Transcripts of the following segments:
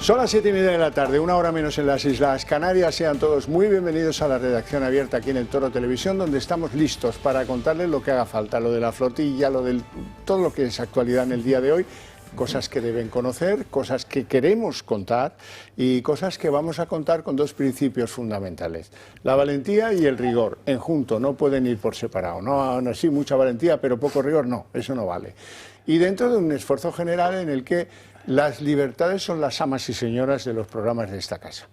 Son las 7:30 de la tarde, una hora menos en las Islas Canarias. Sean todos muy bienvenidos a la redacción abierta aquí en el Toro Televisión, donde estamos listos para contarles lo que haga falta, lo de la flotilla, todo lo que es actualidad en el día de hoy, cosas que deben conocer, cosas que queremos contar y cosas que vamos a contar con dos principios fundamentales: la valentía y el rigor, en junto, no pueden ir por separado. No, sí, mucha valentía, pero poco rigor, no, eso no vale. Y dentro de un esfuerzo general en el que las libertades son las amas y señoras de los programas de esta casa.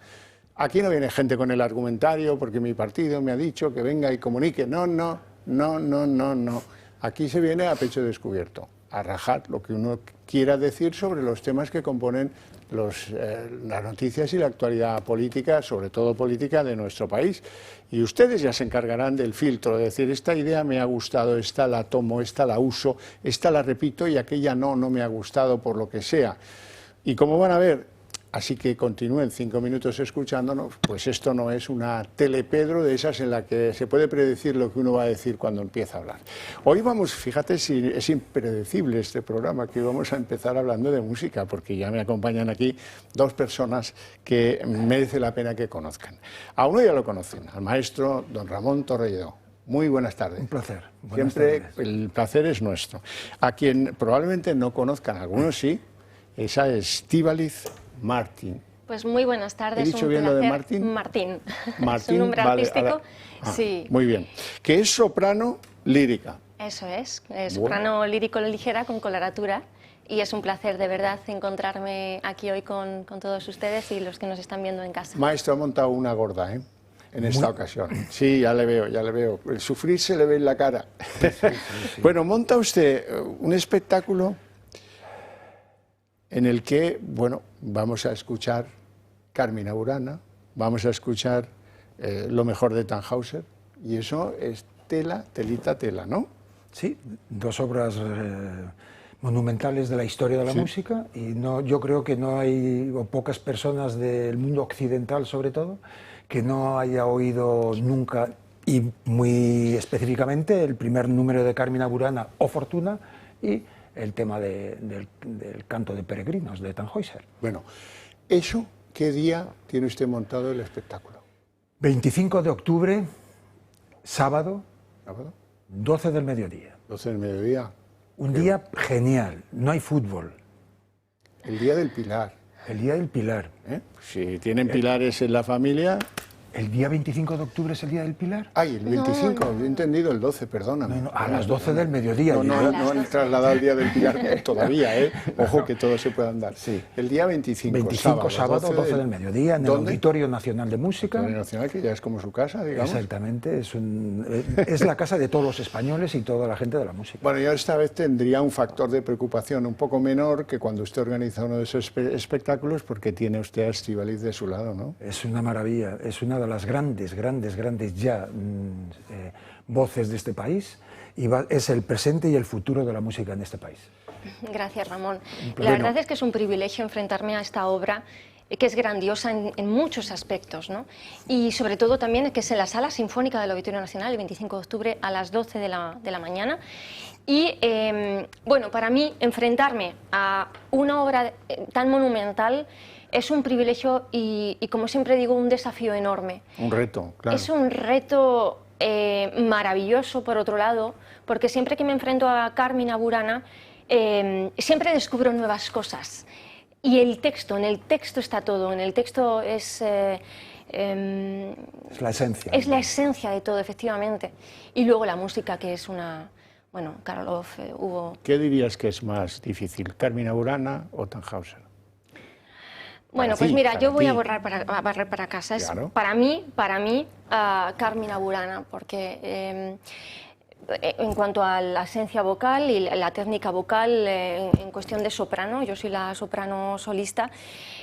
Aquí no viene gente con el argumentario porque mi partido me ha dicho que venga y comunique. No. Aquí se viene a pecho descubierto, a rajar lo que uno quiera decir sobre los temas que componen las noticias y la actualidad política, sobre todo política, de nuestro país. Y ustedes ya se encargarán del filtro, de decir, esta idea me ha gustado, esta la tomo, esta la uso, esta la repito y aquella no me ha gustado por lo que sea. Y como van a ver, así que continúen 5 minutos escuchándonos, pues esto no es una telepedro de esas en la que se puede predecir lo que uno va a decir cuando empieza a hablar. Hoy vamos, fíjate si es impredecible este programa, que vamos a empezar hablando de música, porque ya me acompañan aquí dos personas que merece la pena que conozcan. A uno ya lo conocen, al maestro don Ramón Torrelledó. Muy buenas tardes. Un placer. Siempre el placer es nuestro. A quien probablemente no conozcan, algunos sí, esa es Estíbaliz Martín. Pues muy buenas tardes. ¿He dicho bien lo de Martín? Martín. Martín, es un nombre artístico. Sí. Muy bien. Que es soprano lírica. Eso es soprano lírico ligera con coloratura. Y es un placer de verdad encontrarme aquí hoy con todos ustedes y los que nos están viendo en casa. Maestro, ha montado una gorda, ¿eh? En esta ocasión. Sí, ya le veo. El sufrir se le ve en la cara. Sí. Bueno, monta usted un espectáculo en el que, bueno, vamos a escuchar Carmina Burana, vamos a escuchar lo mejor de Tannhäuser, y eso es tela, ¿no? Sí, dos obras monumentales de la historia de la música, y yo creo que no hay, o pocas personas del mundo occidental sobre todo, que no haya oído nunca, y muy específicamente, el primer número de Carmina Burana, O Fortuna, y el tema del canto de peregrinos de Tannhäuser. Bueno, ¿eso qué día tiene usted montado el espectáculo? 25 de octubre, sábado, 12 del mediodía. 12 del mediodía. Un día genial, no hay fútbol. El día del Pilar. El día del Pilar. Si tienen pilares en la familia... ¿El día 25 de octubre es el día del Pilar? Ay, el 25, no. He entendido el 12, perdóname. No, a las 12 del mediodía. No han trasladado el día del Pilar todavía, ¿eh? Ojo que todo se puede andar. Sí. El día 25, sábado, 12 del mediodía, en el Auditorio Nacional de Música. El Nacional, que ya es como su casa, digamos. Exactamente, es la casa de todos los españoles y toda la gente de la música. Bueno, yo esta vez tendría un factor de preocupación un poco menor que cuando usted organiza uno de esos espectáculos, porque tiene usted a Estíbaliz de su lado, ¿no? Es una maravilla, es una de las grandes ya voces de este país, y es el presente y el futuro de la música en este país. Gracias, Ramón. La verdad es que es un privilegio enfrentarme a esta obra, que es grandiosa en muchos aspectos, ¿no? Y sobre todo también que es en la Sala Sinfónica del Auditorio Nacional, el 25 de octubre a las 12 de la mañana. Y bueno, para mí enfrentarme a una obra tan monumental es un privilegio y, como siempre digo, un desafío enorme. Un reto, claro. Es un reto maravilloso, por otro lado, porque siempre que me enfrento a Carmina Burana, siempre descubro nuevas cosas. Y en el texto está todo, en el texto es la esencia. Es la esencia de todo, efectivamente. Y luego la música, que es una... Bueno, Karloff, Hugo... ¿Qué dirías que es más difícil, Carmina Burana o Tannhäuser? Bueno, pues mira, yo voy a barrer para casa. Claro. Para mí, Carmina Burana, porque en cuanto a la esencia vocal y la técnica vocal, en cuestión de soprano, yo soy la soprano solista,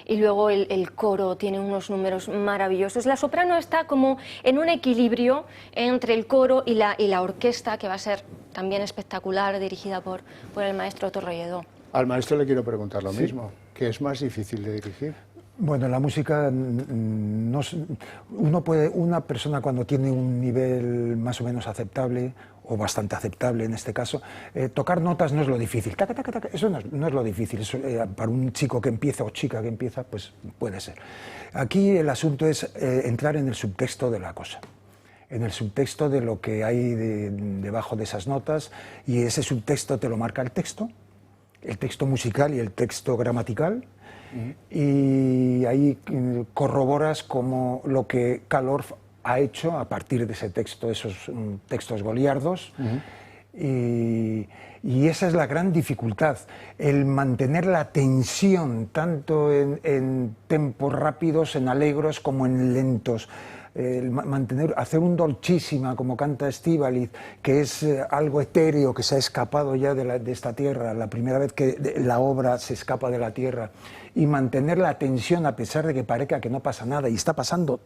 y luego el coro tiene unos números maravillosos. La soprano está como en un equilibrio entre el coro y la orquesta, que va a ser también espectacular, dirigida por el maestro Torrelledó. Al maestro le quiero preguntar lo mismo. ¿Qué es más difícil de dirigir? Bueno, la música, una persona cuando tiene un nivel más o menos aceptable o bastante aceptable en este caso. Tocar notas no es lo difícil, taca, taca, taca, eso no es lo difícil, eso, para un chico que empieza o chica que empieza, pues puede ser. Aquí el asunto es entrar en el subtexto de la cosa, en el subtexto de lo que hay debajo de esas notas, y ese subtexto te lo marca el texto musical y el texto gramatical, y ahí corroboras como lo que Calorf ha hecho a partir de ese texto, esos textos goliardos, y esa es la gran dificultad, el mantener la tensión tanto en tempos rápidos, en alegros como en lentos. Hacer un dolcísima como canta Estíbaliz, que es algo etéreo que se ha escapado ya de esta tierra, la primera vez que la obra se escapa de la tierra, y mantener la tensión a pesar de que parezca que no pasa nada y está pasando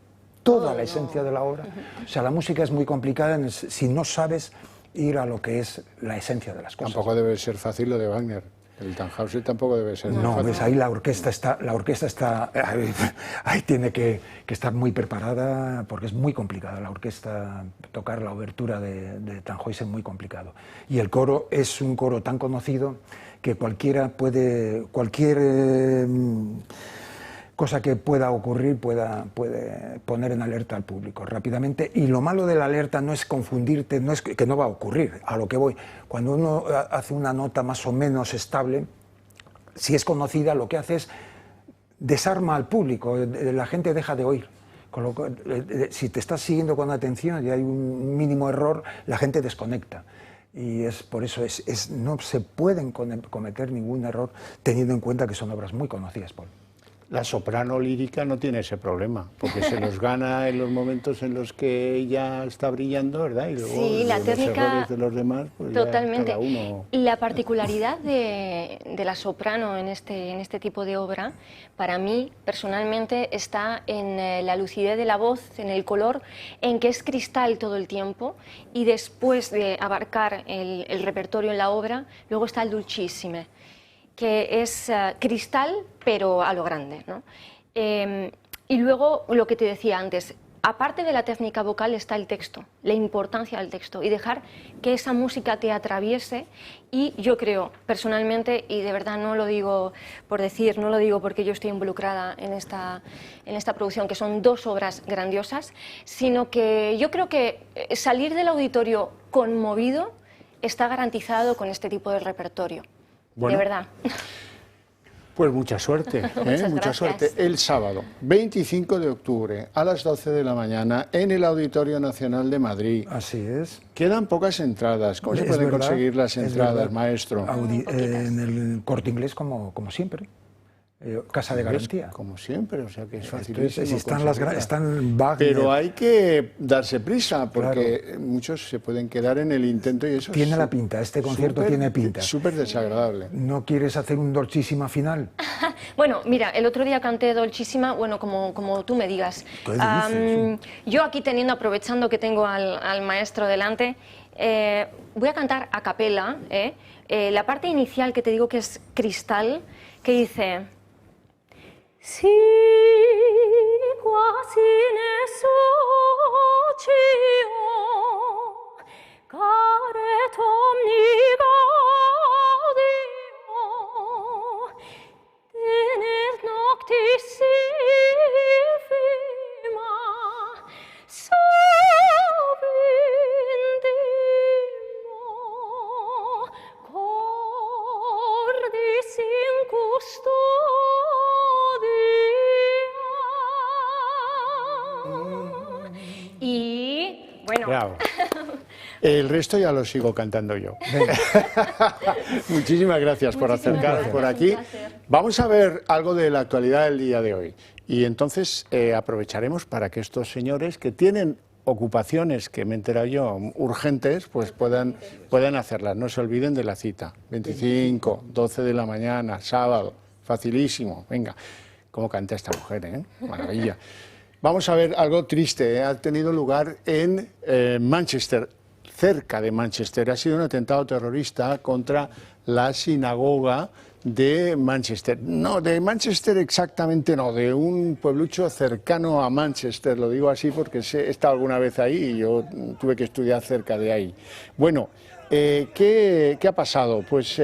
toda la esencia de la obra. O sea, la música es muy complicada si no sabes ir a lo que es la esencia de las cosas. Tampoco debe ser fácil lo de Wagner. El Tannhäuser tampoco debe ser muy fácil. Ves, ahí la orquesta está ahí tiene que estar muy preparada, porque es muy complicada la orquesta, tocar la obertura de Tannhäuser es muy complicado. Y el coro es un coro tan conocido que cualquier cosa que pueda ocurrir puede poner en alerta al público rápidamente. Y lo malo de la alerta no es confundirte, no es que no va a ocurrir, a lo que voy. Cuando uno hace una nota más o menos estable, si es conocida, lo que hace es desarma al público, la gente deja de oír. Si te estás siguiendo con atención y hay un mínimo error, la gente desconecta. Y es por eso no se pueden cometer ningún error teniendo en cuenta que son obras muy conocidas, Paul. La soprano lírica no tiene ese problema, porque se los gana en los momentos en los que ella está brillando, ¿verdad? Y luego sí, la técnica, los errores de los demás, pues totalmente. Ya cada uno... La particularidad de la soprano en este tipo de obra, para mí, personalmente, está en la lucidez de la voz, en el color, en que es cristal todo el tiempo, y después de abarcar el repertorio en la obra, luego está el dulcissime, que es cristal, pero a lo grande, ¿no? Y luego, lo que te decía antes, aparte de la técnica vocal está el texto, la importancia del texto, y dejar que esa música te atraviese. Y yo creo, personalmente, y de verdad no lo digo por decir, no lo digo porque yo estoy involucrada en esta producción, que son dos obras grandiosas, sino que yo creo que salir del auditorio conmovido está garantizado con este tipo de repertorio. Bueno, de verdad. Pues mucha suerte, mucha suerte. El sábado, 25 de octubre, a las 12 de la mañana, en el Auditorio Nacional de Madrid. Así es. Quedan pocas entradas. ¿Cómo se pueden conseguir las entradas, maestro? En el Corte Inglés, como siempre. Casa de garantía. Como siempre, o sea que es facilísimo. Si están Wagner. Pero hay que darse prisa, porque muchos se pueden quedar en el intento y eso tiene la pinta, este concierto tiene pinta. Súper desagradable. ¿No quieres hacer un dolcísima final? Bueno, mira, el otro día canté dolcísima, bueno, como tú me digas. Yo aquí aprovechando que tengo al maestro delante, voy a cantar a capela, la parte inicial que te digo que es cristal, que dice... Si quasi ne socio, caret omniga Dio, tener noctis infima, sovindimo, cordis in Y bueno, bravo. El resto ya lo sigo cantando yo. Muchísimas gracias por acercaros por aquí. Vamos a ver algo de la actualidad del día de hoy. Y entonces aprovecharemos para que estos señores que tienen ocupaciones, que me he enterado yo, urgentes, pues puedan hacerlas. No se olviden de la cita. 25, 12 de la mañana, sábado. Facilísimo. Venga, cómo canta esta mujer, ¿eh? Maravilla. Vamos a ver algo triste, ha tenido lugar en Manchester, cerca de Manchester. Ha sido un atentado terrorista contra la sinagoga de Manchester. No, de Manchester exactamente no, de un pueblucho cercano a Manchester, lo digo así porque he estado alguna vez ahí y yo tuve que estudiar cerca de ahí. Bueno, ¿qué ha pasado? Pues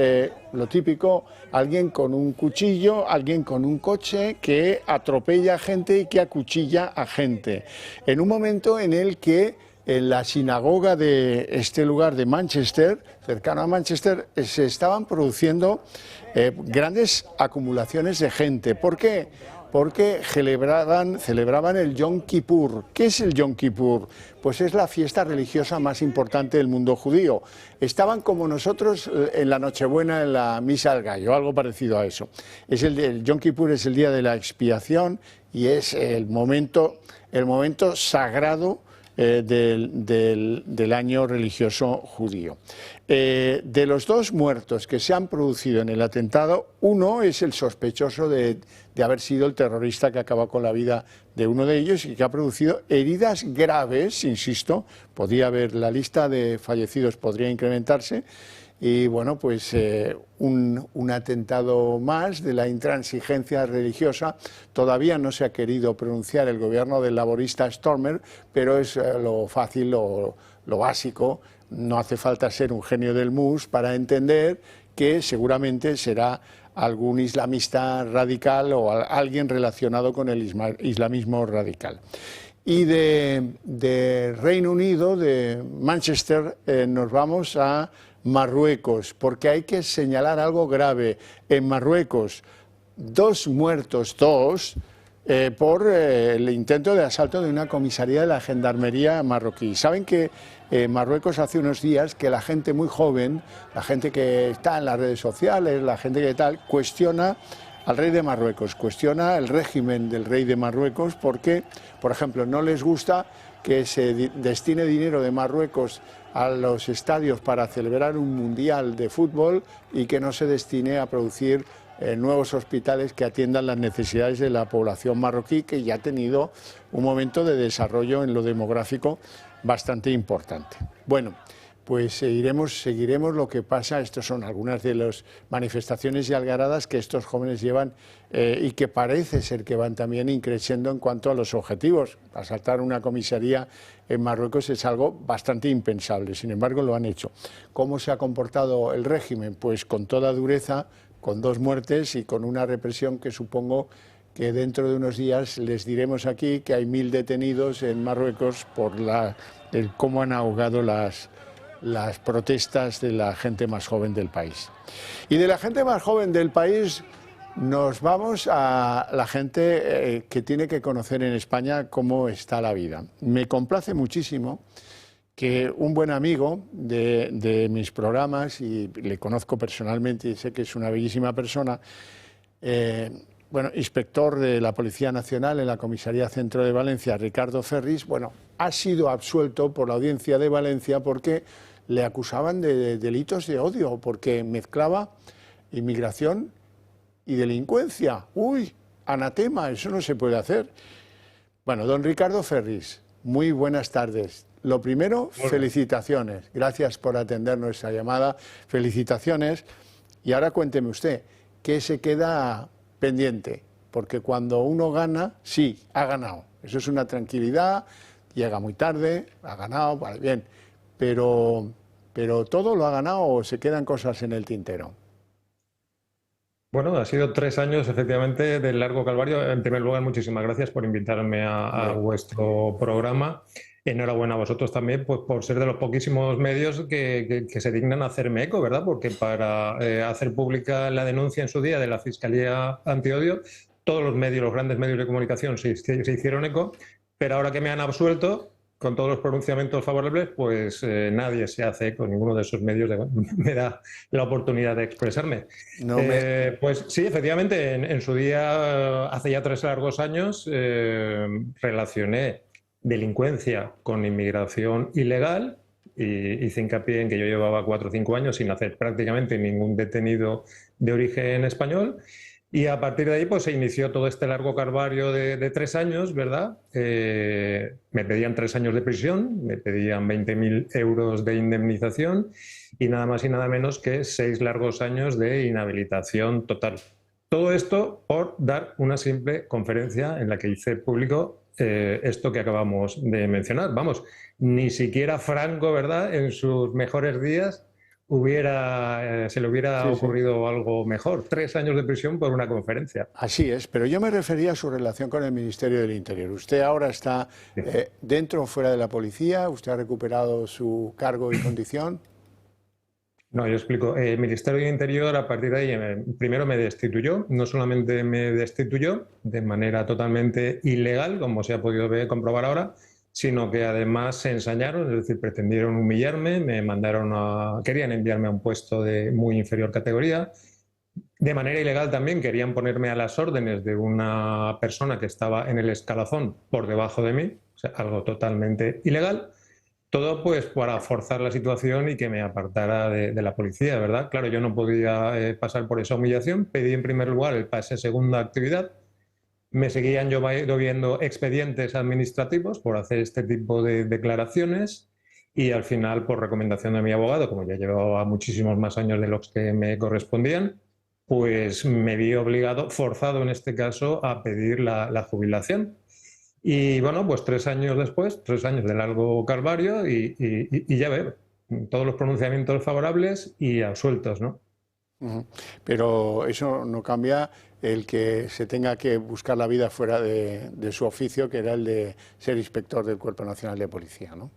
lo típico, alguien con un cuchillo, alguien con un coche que atropella a gente y que acuchilla a gente. En un momento en el que en la sinagoga de este lugar de Manchester, cercano a Manchester, se estaban produciendo grandes acumulaciones de gente. ¿Por qué? Porque celebraban el Yom Kippur. ¿Qué es el Yom Kippur? Pues es la fiesta religiosa más importante del mundo judío. Estaban como nosotros en la Nochebuena, en la Misa al Gallo, algo parecido a eso. El Yom Kippur es el día de la expiación y es el momento sagrado del año religioso judío. De los 2 muertos que se han producido en el atentado, uno es el sospechoso de haber sido el terrorista que acabó con la vida de uno de ellos y que ha producido heridas graves, insisto, la lista de fallecidos podría incrementarse. Y bueno, pues un atentado más de la intransigencia religiosa. Todavía no se ha querido pronunciar el gobierno del laborista Stormer, pero es lo fácil, lo básico. No hace falta ser un genio del mus para entender que seguramente será algún islamista radical o alguien relacionado con el islamismo radical. Y de Reino Unido, de Manchester, nos vamos a Marruecos, porque hay que señalar algo grave. En Marruecos, 2 muertos, por el intento de asalto de una comisaría de la gendarmería marroquí. Saben que Marruecos hace unos días que la gente muy joven, la gente que está en las redes sociales, la gente que tal, cuestiona al rey de Marruecos, cuestiona el régimen del rey de Marruecos porque, por ejemplo, no les gusta que se destine dinero de Marruecos a los estadios para celebrar un mundial de fútbol y que no se destine a producir nuevos hospitales que atiendan las necesidades de la población marroquí, que ya ha tenido un momento de desarrollo en lo demográfico bastante importante. Bueno, pues seguiremos lo que pasa. Estas son algunas de las manifestaciones y algaradas que estos jóvenes llevan y que parece ser que van también increciendo en cuanto a los objetivos. Asaltar una comisaría en Marruecos es algo bastante impensable, sin embargo lo han hecho. ¿Cómo se ha comportado el régimen? Pues con toda dureza, con 2 muertes y con una represión que supongo que dentro de unos días les diremos aquí que hay 1000 detenidos en Marruecos por cómo han ahogado las protestas de la gente más joven del país. Y de la gente más joven del país nos vamos a la gente que tiene que conocer en España cómo está la vida. Me complace muchísimo que un buen amigo de mis programas, y le conozco personalmente y sé que es una bellísima persona, inspector de la Policía Nacional en la Comisaría Centro de Valencia, Ricardo Ferris, ha sido absuelto por la Audiencia de Valencia porque le acusaban de delitos de odio, porque mezclaba inmigración y delincuencia. ¡Uy! Anatema, eso no se puede hacer. Bueno, don Ricardo Ferris, muy buenas tardes. Lo primero, felicitaciones. Gracias por atender nuestra llamada. Felicitaciones. Y ahora cuénteme usted, ¿qué se queda pendiente? Porque cuando uno gana, sí, ha ganado. Eso es una tranquilidad, llega muy tarde, ha ganado, vale, bien. Pero ¿todo lo ha ganado o se quedan cosas en el tintero? Bueno, ha sido 3 años efectivamente del largo calvario. En primer lugar, muchísimas gracias por invitarme a vuestro programa. Enhorabuena a vosotros también por ser de los poquísimos medios que se dignan a hacerme eco, ¿verdad? Porque para hacer pública la denuncia en su día de la Fiscalía Antiodio, todos los medios, los grandes medios de comunicación se hicieron eco, pero ahora que me han absuelto, con todos los pronunciamientos favorables, pues nadie se hace eco, ninguno de esos medios me da la oportunidad de expresarme. Pues sí, efectivamente, en su día, hace ya 3 largos años, relacioné delincuencia con inmigración ilegal y hice hincapié en que yo llevaba 4 o 5 años sin hacer prácticamente ningún detenido de origen español. Y a partir de ahí pues se inició todo este largo calvario de 3 años, ¿verdad? Me pedían 3 años de prisión, me pedían 20.000 euros de indemnización y nada más y nada menos que 6 largos años de inhabilitación total. Todo esto por dar una simple conferencia en la que hice público esto que acabamos de mencionar. Vamos, ni siquiera Franco, ¿verdad?, en sus mejores días se le hubiera ocurrido algo mejor. 3 años de prisión por una conferencia. Así es, pero yo me refería a su relación con el Ministerio del Interior. ¿Usted ahora está dentro o fuera de la policía? ¿Usted ha recuperado su cargo y condición? No, yo explico. El Ministerio del Interior, a partir de ahí, primero me destituyó. No solamente me destituyó de manera totalmente ilegal, como se ha podido comprobar ahora, sino que además se ensañaron, es decir, pretendieron humillarme, querían enviarme a un puesto de muy inferior categoría. De manera ilegal también querían ponerme a las órdenes de una persona que estaba en el escalafón por debajo de mí, o sea, algo totalmente ilegal. Todo pues para forzar la situación y que me apartara de la policía, ¿verdad? Claro, yo no podía pasar por esa humillación. Pedí en primer lugar el pase segunda actividad. Me seguían lloviendo expedientes administrativos por hacer este tipo de declaraciones y al final, por recomendación de mi abogado, como ya llevaba muchísimos más años de los que me correspondían, pues me vi obligado, forzado en este caso, a pedir la jubilación. Y bueno, pues 3 años después, 3 años de largo calvario y ya veo todos los pronunciamientos favorables y absueltos, ¿no? Pero eso no cambia el que se tenga que buscar la vida fuera de su oficio, que era el de ser inspector del Cuerpo Nacional de Policía, ¿no?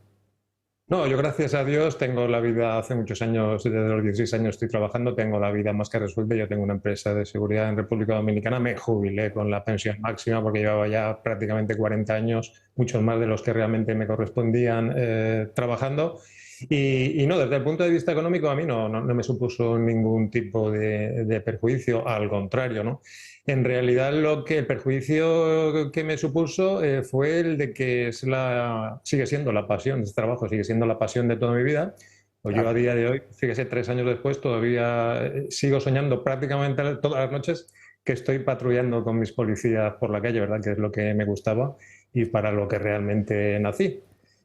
No, yo gracias a Dios tengo la vida, hace muchos años, desde los 16 años estoy trabajando, tengo la vida más que resuelta. Yo tengo una empresa de seguridad en República Dominicana, me jubilé con la pensión máxima porque llevaba ya prácticamente 40 años, muchos más de los que realmente me correspondían trabajando. Y no, desde el punto de vista económico a mí no me supuso ningún tipo de perjuicio, al contrario, ¿no? En realidad el perjuicio que me supuso fue el de que sigue siendo la pasión, este trabajo sigue siendo la pasión de toda mi vida. Pues yo a día de hoy, fíjese, 3 años después, todavía sigo soñando prácticamente todas las noches que estoy patrullando con mis policías por la calle, ¿verdad? Que es lo que me gustaba y para lo que realmente nací.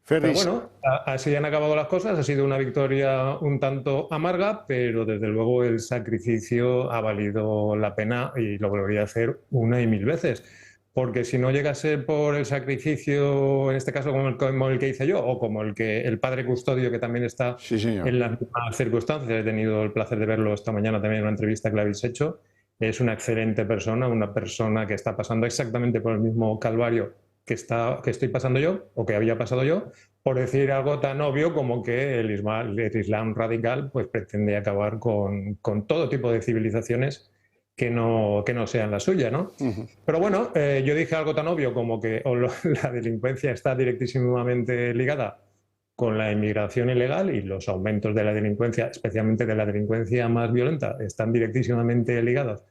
Pero bueno, así han acabado las cosas, ha sido una victoria un tanto amarga, pero desde luego el sacrificio ha valido la pena y lo volvería a hacer 1 y 1000 veces. Porque si no llegase por el sacrificio, en este caso como el que hice yo, o como el padre custodio que también está en las mismas circunstancias, he tenido el placer de verlo esta mañana también en una entrevista que le habéis hecho, es una excelente persona, una persona que está pasando exactamente por el mismo calvario que estoy pasando yo, o que había pasado yo, por decir algo tan obvio como que el Islam radical pues pretende acabar con todo tipo de civilizaciones que no sean la suya, ¿no? Pero bueno, yo dije algo tan obvio como que la delincuencia está directísimamente ligada con la inmigración ilegal y los aumentos de la delincuencia, especialmente de la delincuencia más violenta, están directísimamente ligados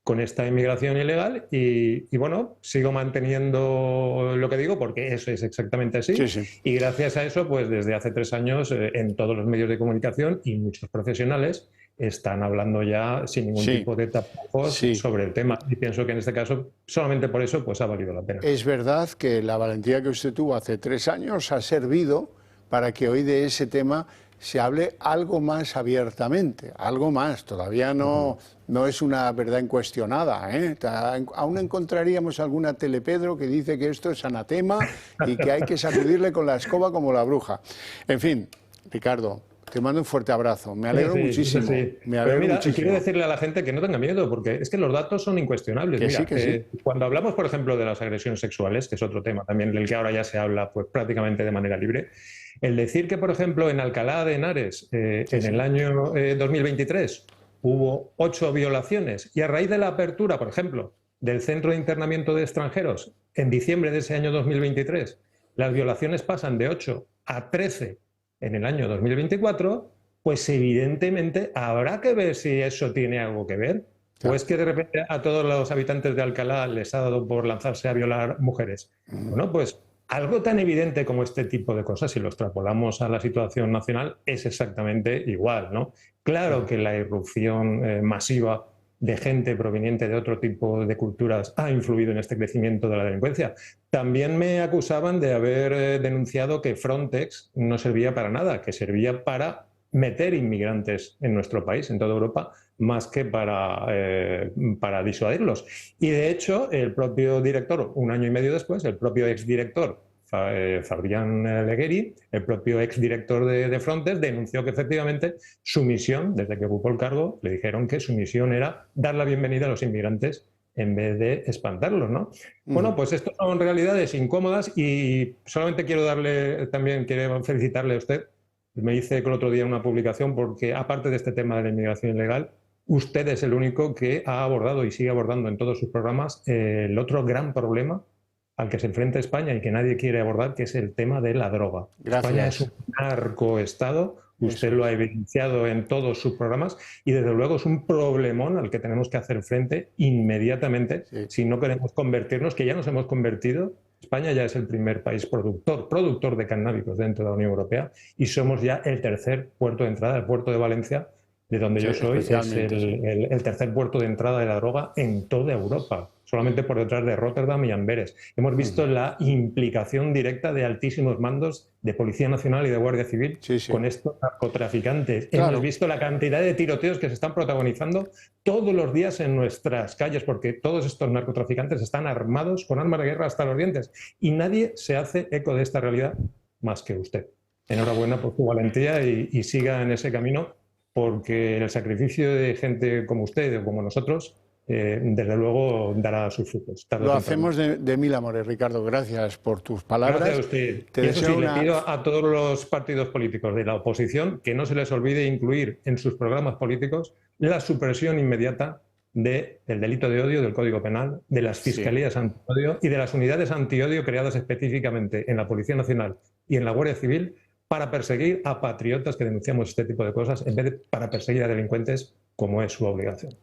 con esta inmigración ilegal y bueno, sigo manteniendo lo que digo porque eso es exactamente así. Y gracias a eso, pues desde hace 3 años en todos los medios de comunicación y muchos profesionales están hablando ya sin ningún tipo de tapujos sobre el tema. Y pienso que en este caso, solamente por eso, pues ha valido la pena. Es verdad que la valentía que usted tuvo hace 3 años ha servido para que hoy de ese tema se hable algo más abiertamente, algo más. Todavía no es una verdad incuestionada, ¿eh? Aún encontraríamos alguna telepedro que dice que esto es anatema y que hay que sacudirle con la escoba como la bruja. En fin, Ricardo, te mando un fuerte abrazo. Me alegro muchísimo. Me alegro muchísimo. Quiero decirle a la gente que no tenga miedo, porque es que los datos son incuestionables. Cuando hablamos, por ejemplo, de las agresiones sexuales, que es otro tema también del que ahora ya se habla pues, prácticamente de manera libre, el decir que, por ejemplo, en Alcalá de Henares, en el año 2023, hubo 8 violaciones y a raíz de la apertura, por ejemplo, del Centro de Internamiento de Extranjeros, en diciembre de ese año 2023, las violaciones pasan de 8 a 13 en el año 2024, pues evidentemente habrá que ver si eso tiene algo que ver. ¿O es que de repente a todos los habitantes de Alcalá les ha dado por lanzarse a violar mujeres? Bueno, pues algo tan evidente como este tipo de cosas, si lo extrapolamos a la situación nacional, es exactamente igual, ¿no? Claro que la irrupción masiva de gente proveniente de otro tipo de culturas ha influido en este crecimiento de la delincuencia. También me acusaban de haber denunciado que Frontex no servía para nada, que servía para meter inmigrantes en nuestro país, en toda Europa, más que para disuadirlos. Y de hecho, el propio director, un año y medio después, el propio exdirector Fabián Legueri, el propio exdirector de Frontex, denunció que efectivamente su misión, desde que ocupó el cargo, le dijeron que su misión era dar la bienvenida a los inmigrantes en vez de espantarlos, ¿no? Bueno, pues estas son realidades incómodas y solamente quiero quiero felicitarle a usted. Me hice el otro día una publicación porque, aparte de este tema de la inmigración ilegal, usted es el único que ha abordado y sigue abordando en todos sus programas el otro gran problema al que se enfrenta España y que nadie quiere abordar, que es el tema de la droga. Gracias. España es un narcoestado, usted lo ha evidenciado en todos sus programas y desde luego es un problemón al que tenemos que hacer frente inmediatamente si no queremos convertirnos, que ya nos hemos convertido. España ya es el primer país productor de canábicos dentro de la Unión Europea y somos ya el tercer puerto de entrada, el puerto de Valencia, de donde yo soy, es el tercer puerto de entrada de la droga en toda Europa, solamente por detrás de Rotterdam y Amberes. Hemos visto la implicación directa de altísimos mandos de Policía Nacional y de Guardia Civil con estos narcotraficantes. Claro. Hemos visto la cantidad de tiroteos que se están protagonizando todos los días en nuestras calles, porque todos estos narcotraficantes están armados con armas de guerra hasta los dientes y nadie se hace eco de esta realidad más que usted. Enhorabuena por su valentía y siga en ese camino, porque el sacrificio de gente como usted o como nosotros, desde luego, dará sus frutos. Lo hacemos de mil amores, Ricardo. Gracias por tus palabras. Gracias a usted. Y eso sí, le pido a todos los partidos políticos de la oposición que no se les olvide incluir en sus programas políticos la supresión inmediata del delito de odio del Código Penal, de las fiscalías antiodio y de las unidades antiodio creadas específicamente en la Policía Nacional y en la Guardia Civil, para perseguir a patriotas que denunciamos este tipo de cosas, en vez de para perseguir a delincuentes, como es su obligación.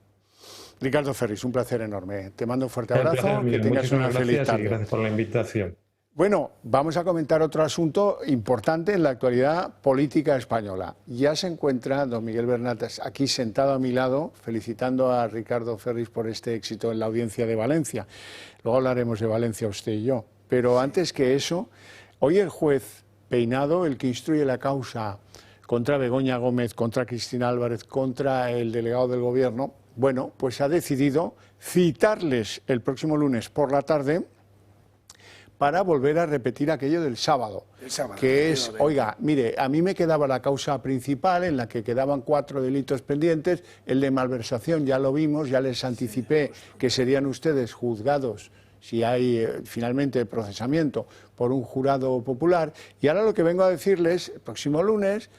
Ricardo Ferris, un placer enorme. Te mando un fuerte abrazo, que tengas una feliz tarde. Gracias por la invitación. Bueno, vamos a comentar otro asunto importante en la actualidad política española. Ya se encuentra don Miguel Bernat aquí sentado a mi lado, felicitando a Ricardo Ferris por este éxito en la audiencia de Valencia. Luego hablaremos de Valencia usted y yo. Pero antes que eso, hoy el juez Peinado, el que instruye la causa contra Begoña Gómez, contra Cristina Álvarez, contra el delegado del Gobierno, bueno, pues ha decidido citarles el próximo lunes por la tarde para volver a repetir aquello del sábado, que es, oiga, mire, a mí me quedaba la causa principal en la que quedaban 4 delitos pendientes, el de malversación ya lo vimos, ya les anticipé que serían ustedes juzgados si hay finalmente procesamiento por un jurado popular, y ahora lo que vengo a decirles, el próximo lunes,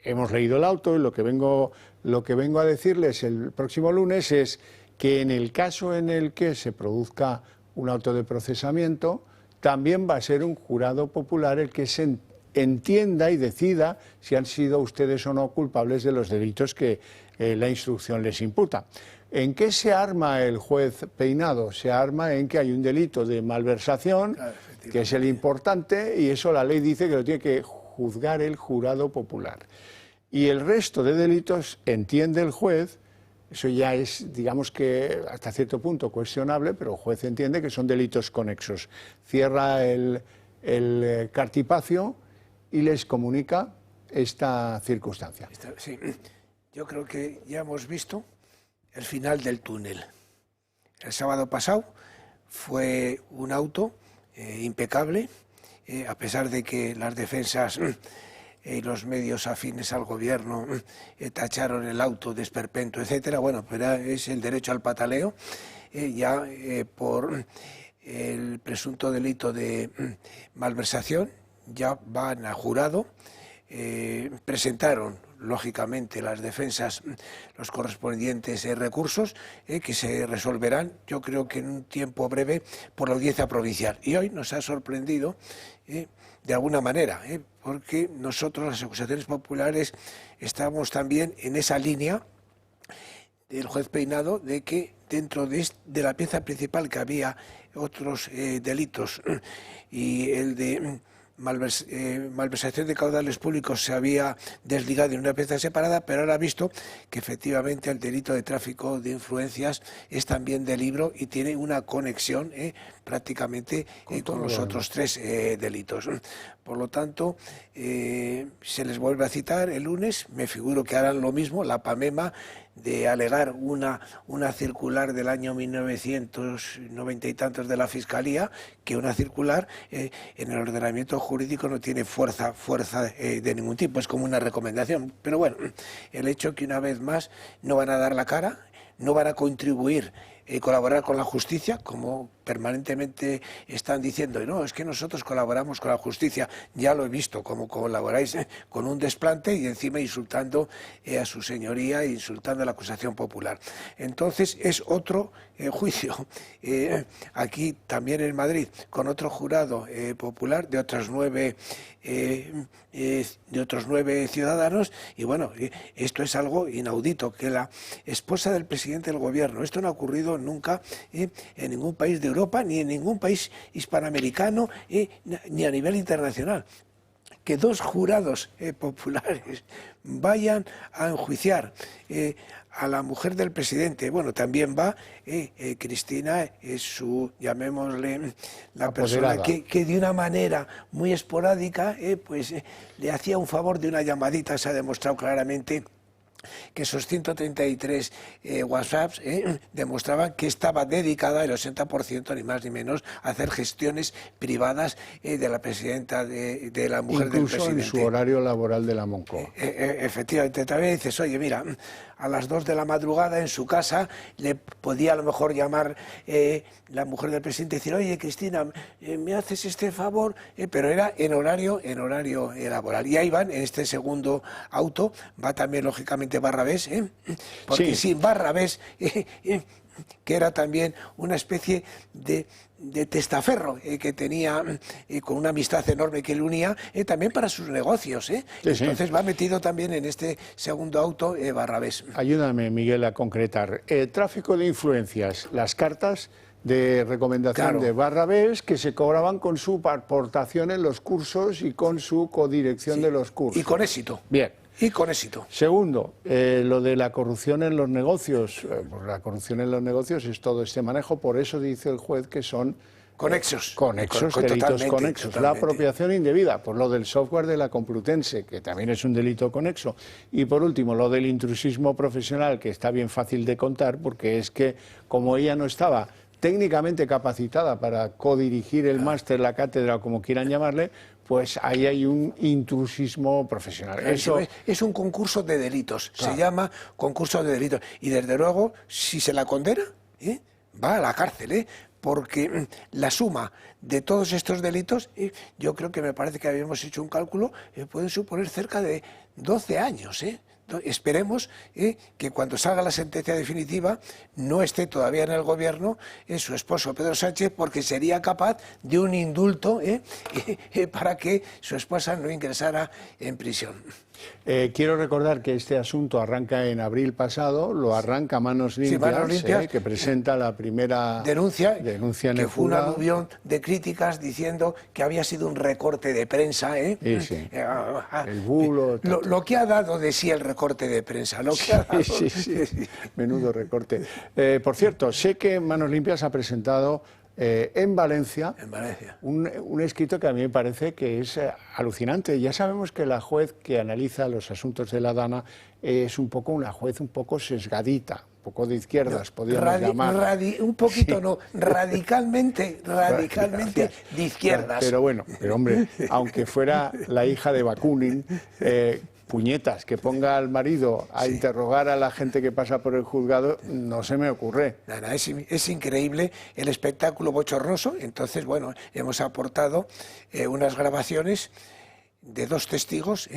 hemos leído el auto y lo que vengo a decirles el próximo lunes es que en el caso en el que se produzca un auto de procesamiento, también va a ser un jurado popular el que se entienda y decida si han sido ustedes o no culpables de los delitos que la instrucción les imputa. ¿En qué se arma el juez Peinado? Se arma en que hay un delito de malversación, que es el importante, y eso la ley dice que lo tiene que juzgar el jurado popular. Y el resto de delitos, entiende el juez, eso ya es, digamos que hasta cierto punto cuestionable, pero el juez entiende que son delitos conexos. Cierra el cartipacio y les comunica esta circunstancia. Sí, yo creo que ya hemos visto el final del túnel. El sábado pasado fue un auto impecable, a pesar de que las defensas y los medios afines al gobierno tacharon el auto de esperpento, etcétera. Bueno, pero es el derecho al pataleo, por el presunto delito de malversación, ya van a jurado. Presentaron, lógicamente, las defensas los correspondientes recursos que se resolverán, yo creo que en un tiempo breve, por la audiencia provincial. Y hoy nos ha sorprendido, de alguna manera, porque nosotros, las acusaciones populares, estamos también en esa línea del juez Peinado de que dentro de la pieza principal que había otros delitos y el de malversación de caudales públicos se había desligado en una pieza separada, pero ahora ha visto que efectivamente el delito de tráfico de influencias es también de libro y tiene una conexión prácticamente con los otros tres delitos. Por lo tanto, se les vuelve a citar el lunes, me figuro que harán lo mismo, la PAMEMA, de alegar una circular del año 1990 y tantos de la Fiscalía, que una circular en el ordenamiento jurídico no tiene fuerza de ningún tipo, es como una recomendación. Pero bueno, el hecho que una vez más no van a dar la cara, no van a contribuir colaborar con la justicia, como permanentemente están diciendo, no, es que nosotros colaboramos con la justicia, ya lo he visto, como colaboráis con un desplante y encima insultando a su señoría, insultando a la acusación popular. Entonces es otro juicio, aquí también en Madrid, con otro jurado popular de otros 9 ciudadanos, y bueno, esto es algo inaudito, que la esposa del presidente del gobierno, esto no ha ocurrido nunca en ningún país de Europa, ni en ningún país hispanoamericano, ni a nivel internacional. Que dos jurados populares vayan a enjuiciar a la mujer del presidente. Bueno, también va Cristina, es su, llamémosle, la persona que de una manera muy esporádica le hacía un favor de una llamadita. Se ha demostrado claramente que esos 133 WhatsApps demostraban que estaba dedicada el 80%, ni más ni menos, a hacer gestiones privadas de la presidenta, de la mujer del presidente. Incluso en su horario laboral de la Moncloa. Efectivamente, también dices, oye, mira, a las 2 de la madrugada en su casa le podía a lo mejor llamar la mujer del presidente y decir, oye, Cristina, ¿me haces este favor? Pero era en horario laboral. Y ahí van, en este segundo auto, va también lógicamente Barrabés, porque sí, sin Barrabés, que era también una especie de testaferro que tenía, con una amistad enorme que le unía, también para sus negocios. Sí, entonces va metido también en este segundo auto Barrabés. Ayúdame, Miguel, a concretar. Tráfico de influencias, las cartas de recomendación de Barrabés que se cobraban con su aportación en los cursos y con su codirección de los cursos. Y con éxito. Bien. Y con éxito. Segundo, lo de la corrupción en los negocios. Pues la corrupción en los negocios es todo este manejo, por eso dice el juez que son conexos. Delitos conexos. Totalmente. La apropiación indebida, por lo del software de la Complutense, que también es un delito conexo. Y por último, lo del intrusismo profesional, que está bien fácil de contar, porque es que como ella no estaba técnicamente capacitada para codirigir el máster, la cátedra o como quieran llamarle, pues ahí hay un intrusismo profesional. Eso es un concurso de delitos, se llama concurso de delitos. Y desde luego, si se la condena, va a la cárcel, porque la suma de todos estos delitos, yo creo que me parece que habíamos hecho un cálculo, pueden suponer cerca de 12 años, Esperemos que cuando salga la sentencia definitiva no esté todavía en el gobierno su esposo Pedro Sánchez, porque sería capaz de un indulto para que su esposa no ingresara en prisión. Quiero recordar que este asunto arranca en abril pasado, lo arranca Manos Limpias, que presenta la primera denuncia en el que fue un aluvión de críticas diciendo que había sido un recorte de prensa. El bulo. Lo que ha dado de sí el recorte de prensa. Menudo recorte. Por cierto, sé que Manos Limpias ha presentado en Valencia, un escrito que a mí me parece que es alucinante. Ya sabemos que la juez que analiza los asuntos de la DANA es un poco una juez un poco sesgadita, un poco de izquierdas, podríamos llamar. Un poquito, no, radicalmente de izquierdas. Pero bueno, hombre, aunque fuera la hija de Bakunin, puñetas, que ponga al marido a interrogar a la gente que pasa por el juzgado, no se me ocurre. Nada, es increíble el espectáculo bochornoso. Entonces, bueno, hemos aportado unas grabaciones de 2 testigos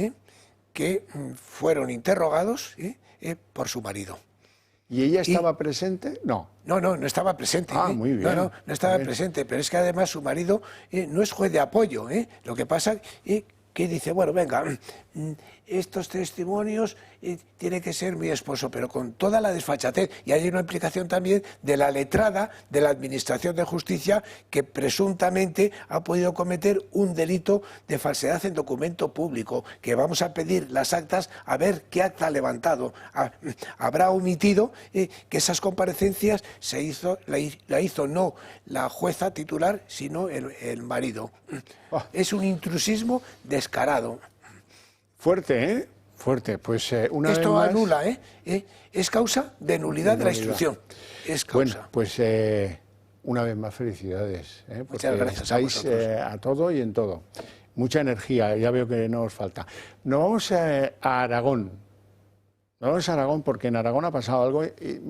que fueron interrogados por su marido. ¿Y ella estaba presente? No. No estaba presente. Muy bien. No estaba presente, pero es que además su marido no es juez de apoyo. Lo que pasa que dice, bueno, venga, estos testimonios tiene que ser mi esposo, pero con toda la desfachatez. Y hay una implicación también de la letrada de la Administración de Justicia, que presuntamente ha podido cometer un delito de falsedad en documento público, que vamos a pedir las actas a ver qué acta ha levantado. Habrá omitido que esas comparecencias la hizo no la jueza titular, sino el marido. Es un intrusismo descarado. Fuerte, ¿eh? Fuerte. Pues una Esto vez más... anula, es causa de nulidad de la instrucción. Es causa. Bueno, pues una vez más felicidades. Porque muchas gracias estáis a todo y en todo. Mucha energía, ya veo que no os falta. Nos vamos a Aragón. Nos vamos a Aragón porque en Aragón ha pasado algo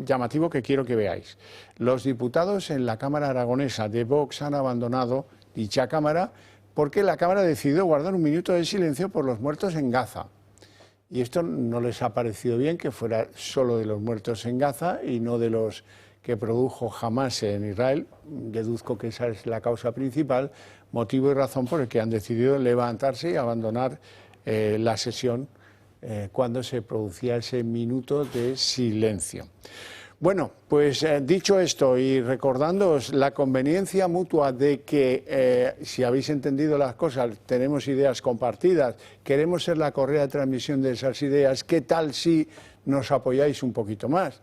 llamativo que quiero que veáis. Los diputados en la Cámara Aragonesa de Vox han abandonado dicha Cámara porque la Cámara ha decidido guardar un minuto de silencio por los muertos en Gaza. Y esto no les ha parecido bien, que fuera solo de los muertos en Gaza y no de los que produjo Hamás en Israel. Deduzco que esa es la causa principal, motivo y razón por el que han decidido levantarse y abandonar la sesión cuando se producía ese minuto de silencio. Bueno, pues dicho esto y recordándoos la conveniencia mutua de que si habéis entendido las cosas, tenemos ideas compartidas, queremos ser la correa de transmisión de esas ideas, ¿qué tal si nos apoyáis un poquito más?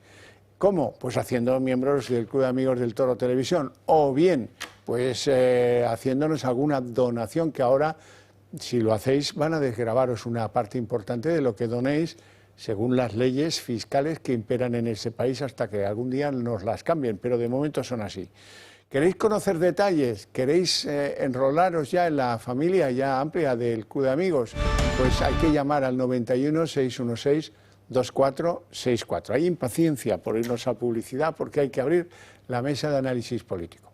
¿Cómo? Pues haciendo miembros del Club de Amigos del Toro Televisión, o bien pues haciéndonos alguna donación, que ahora, si lo hacéis, van a desgravaros una parte importante de lo que donéis, según las leyes fiscales que imperan en ese país, hasta que algún día nos las cambien, pero de momento son así. ¿Queréis conocer detalles? ¿Queréis enrolaros ya en la familia ya amplia del Club de Amigos? Pues hay que llamar al 91 616 2464. Hay impaciencia por irnos a publicidad porque hay que abrir la mesa de análisis político.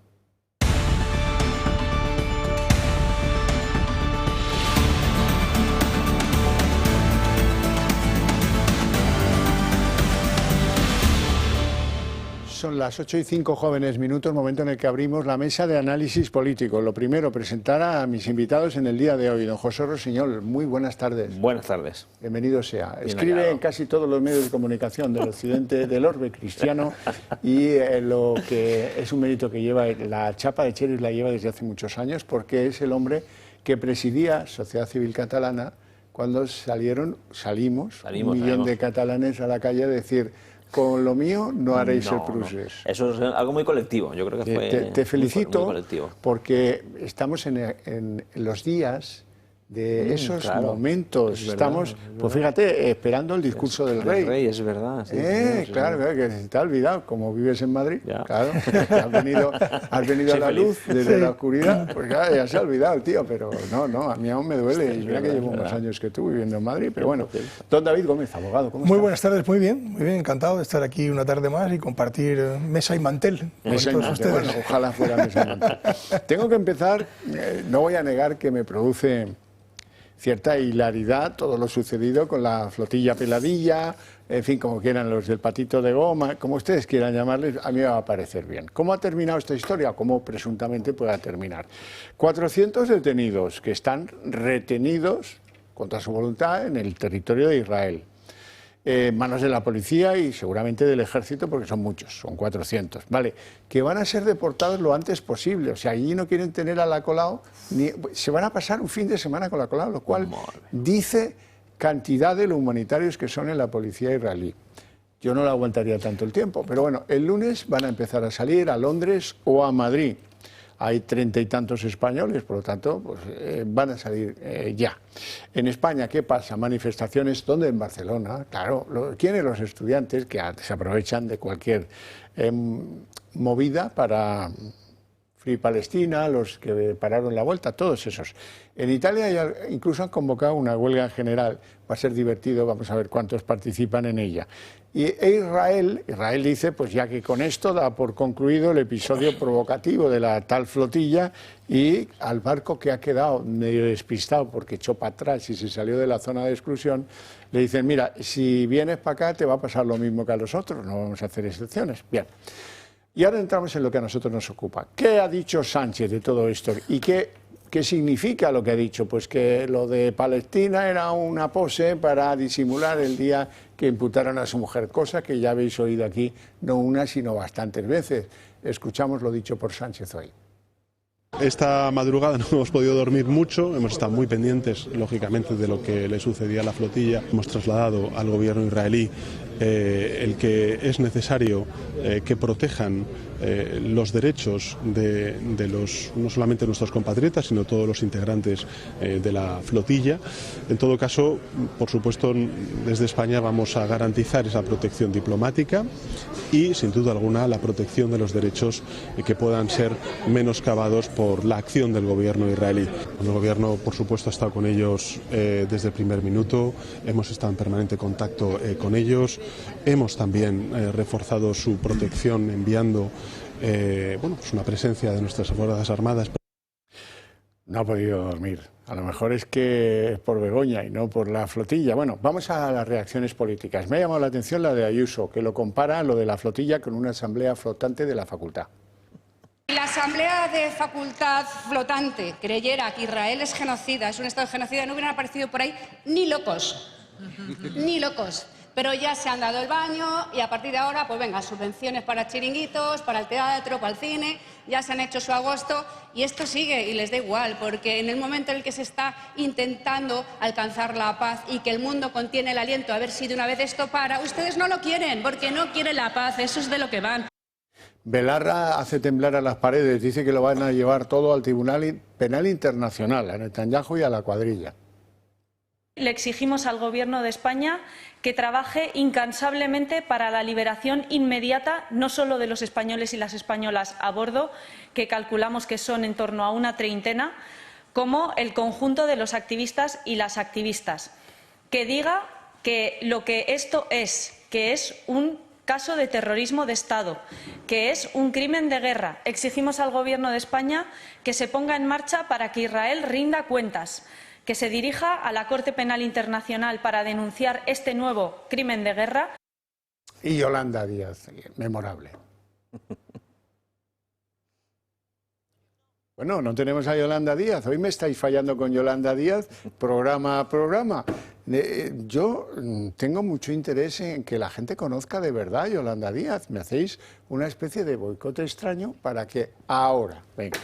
Son las 8:05 jóvenes minutos, momento en el que abrimos la mesa de análisis político. Lo primero, presentar a mis invitados en el día de hoy. Don José Rossiñol, muy buenas tardes. Buenas tardes. Bienvenido sea. Bien Escribe hallado. en casi todos los medios de comunicación del occidente del orbe cristiano y lo que es un mérito que lleva, la chapa de Cheris la lleva desde hace muchos años, porque es el hombre que presidía Sociedad Civil Catalana cuando salimos un millón de catalanes a la calle a decir: con lo mío no haréis el Prusés. No. Eso es algo muy colectivo, yo creo que fue te felicito muy colectivo. Porque estamos en los días de esos claro, momentos. es verdad, Estamos, pues fíjate, esperando el discurso del rey. El rey, es verdad. Sí, Claro, que se te ha olvidado, como vives en Madrid, ya. claro, has venido a la luz desde la oscuridad, pues claro, ya se ha olvidado el tío, pero no, a mí aún me duele, y mira que llevo más años que tú viviendo en Madrid, pero bueno. Don David Gómez, abogado, ¿cómo Muy está? buenas tardes, muy bien, encantado de estar aquí una tarde más y compartir mesa y mantel con Mesa y todos mantel. ustedes. Bueno, ojalá fuera mesa y mantel. Tengo que empezar, no voy a negar que me produce cierta hilaridad todo lo sucedido con la flotilla Peladilla, en fin, como quieran los del patito de goma, como ustedes quieran llamarles, a mí me va a parecer bien. ¿Cómo ha terminado esta historia? ¿Cómo presuntamente pueda terminar? 400 detenidos que están retenidos contra su voluntad en el territorio de Israel. Manos de la policía y seguramente del ejército, porque son muchos, son 400, ¿vale? Que van a ser deportados lo antes posible, o sea, allí no quieren tener a la Colau, se van a pasar un fin de semana con la Colau, lo cual dice cantidad de los humanitarios que son en la policía israelí. Yo no le aguantaría tanto el tiempo, pero bueno, el lunes van a empezar a salir a Londres o a Madrid. Hay 30 y tantos españoles, por lo tanto, pues, van a salir ya. En España, ¿qué pasa? Manifestaciones, ¿dónde? En Barcelona, claro. ¿Quiénes? Los estudiantes que se aprovechan de cualquier movida para Free Palestina, los que pararon la vuelta, todos esos. En Italia ya incluso han convocado una huelga general. Va a ser divertido, vamos a ver cuántos participan en ella. Y Israel dice, pues ya que con esto da por concluido el episodio provocativo de la tal flotilla, y al barco que ha quedado medio despistado porque echó para atrás y se salió de la zona de exclusión, le dicen: mira, si vienes para acá te va a pasar lo mismo que a los otros, no vamos a hacer excepciones. Bien. Y ahora entramos en lo que a nosotros nos ocupa. ¿Qué ha dicho Sánchez de todo esto? ¿Y qué ¿qué significa lo que ha dicho? Pues que lo de Palestina era una pose para disimular el día que imputaron a su mujer, cosa que ya habéis oído aquí no una sino bastantes veces. Escuchamos lo dicho por Sánchez hoy. Esta madrugada no hemos podido dormir mucho, hemos estado muy pendientes, lógicamente, de lo que le sucedía a la flotilla. Hemos trasladado al gobierno israelí el que es necesario que protejan los derechos de los, no solamente nuestros compatriotas, sino todos los integrantes de la flotilla. En todo caso, por supuesto, desde España vamos a garantizar esa protección diplomática y, sin duda alguna, la protección de los derechos que puedan ser menoscabados por la acción del gobierno israelí. El gobierno, por supuesto, ha estado con ellos desde el primer minuto, hemos estado en permanente contacto con ellos, hemos también reforzado su protección enviando pues una presencia de nuestras Fuerzas Armadas. No ha podido dormir. A lo mejor es que es por Begoña y no por la flotilla. Bueno, vamos a las reacciones políticas. Me ha llamado la atención la de Ayuso, que lo compara lo de la flotilla con una asamblea flotante de la facultad. Si la asamblea de facultad flotante creyera que Israel es genocida, es un estado genocida, no hubieran aparecido por ahí ni locos. Ni locos. Pero ya se han dado el baño y a partir de ahora, pues venga, subvenciones para chiringuitos, para el teatro, para el cine, ya se han hecho su agosto y esto sigue y les da igual, porque en el momento en el que se está intentando alcanzar la paz y que el mundo contiene el aliento a ver si de una vez esto para, ustedes no lo quieren, porque no quieren la paz, eso es de lo que van. Belarra hace temblar a las paredes, dice que lo van a llevar todo al Tribunal Penal Internacional, a Netanyahu y a la cuadrilla. Le exigimos al Gobierno de España que trabaje incansablemente para la liberación inmediata, no solo de los españoles y las españolas a bordo, que calculamos que son en torno a una treintena, como el conjunto de los activistas y las activistas. Que diga que lo que esto es, que es un caso de terrorismo de Estado, que es un crimen de guerra. Exigimos al Gobierno de España que se ponga en marcha para que Israel rinda cuentas, que se dirija a la Corte Penal Internacional para denunciar este nuevo crimen de guerra. Y Yolanda Díaz, memorable. Bueno, no tenemos a Yolanda Díaz. Hoy me estáis fallando con Yolanda Díaz, programa a programa. Yo tengo mucho interés en que la gente conozca de verdad a Yolanda Díaz. Me hacéis una especie de boicot extraño para que ahora, venga.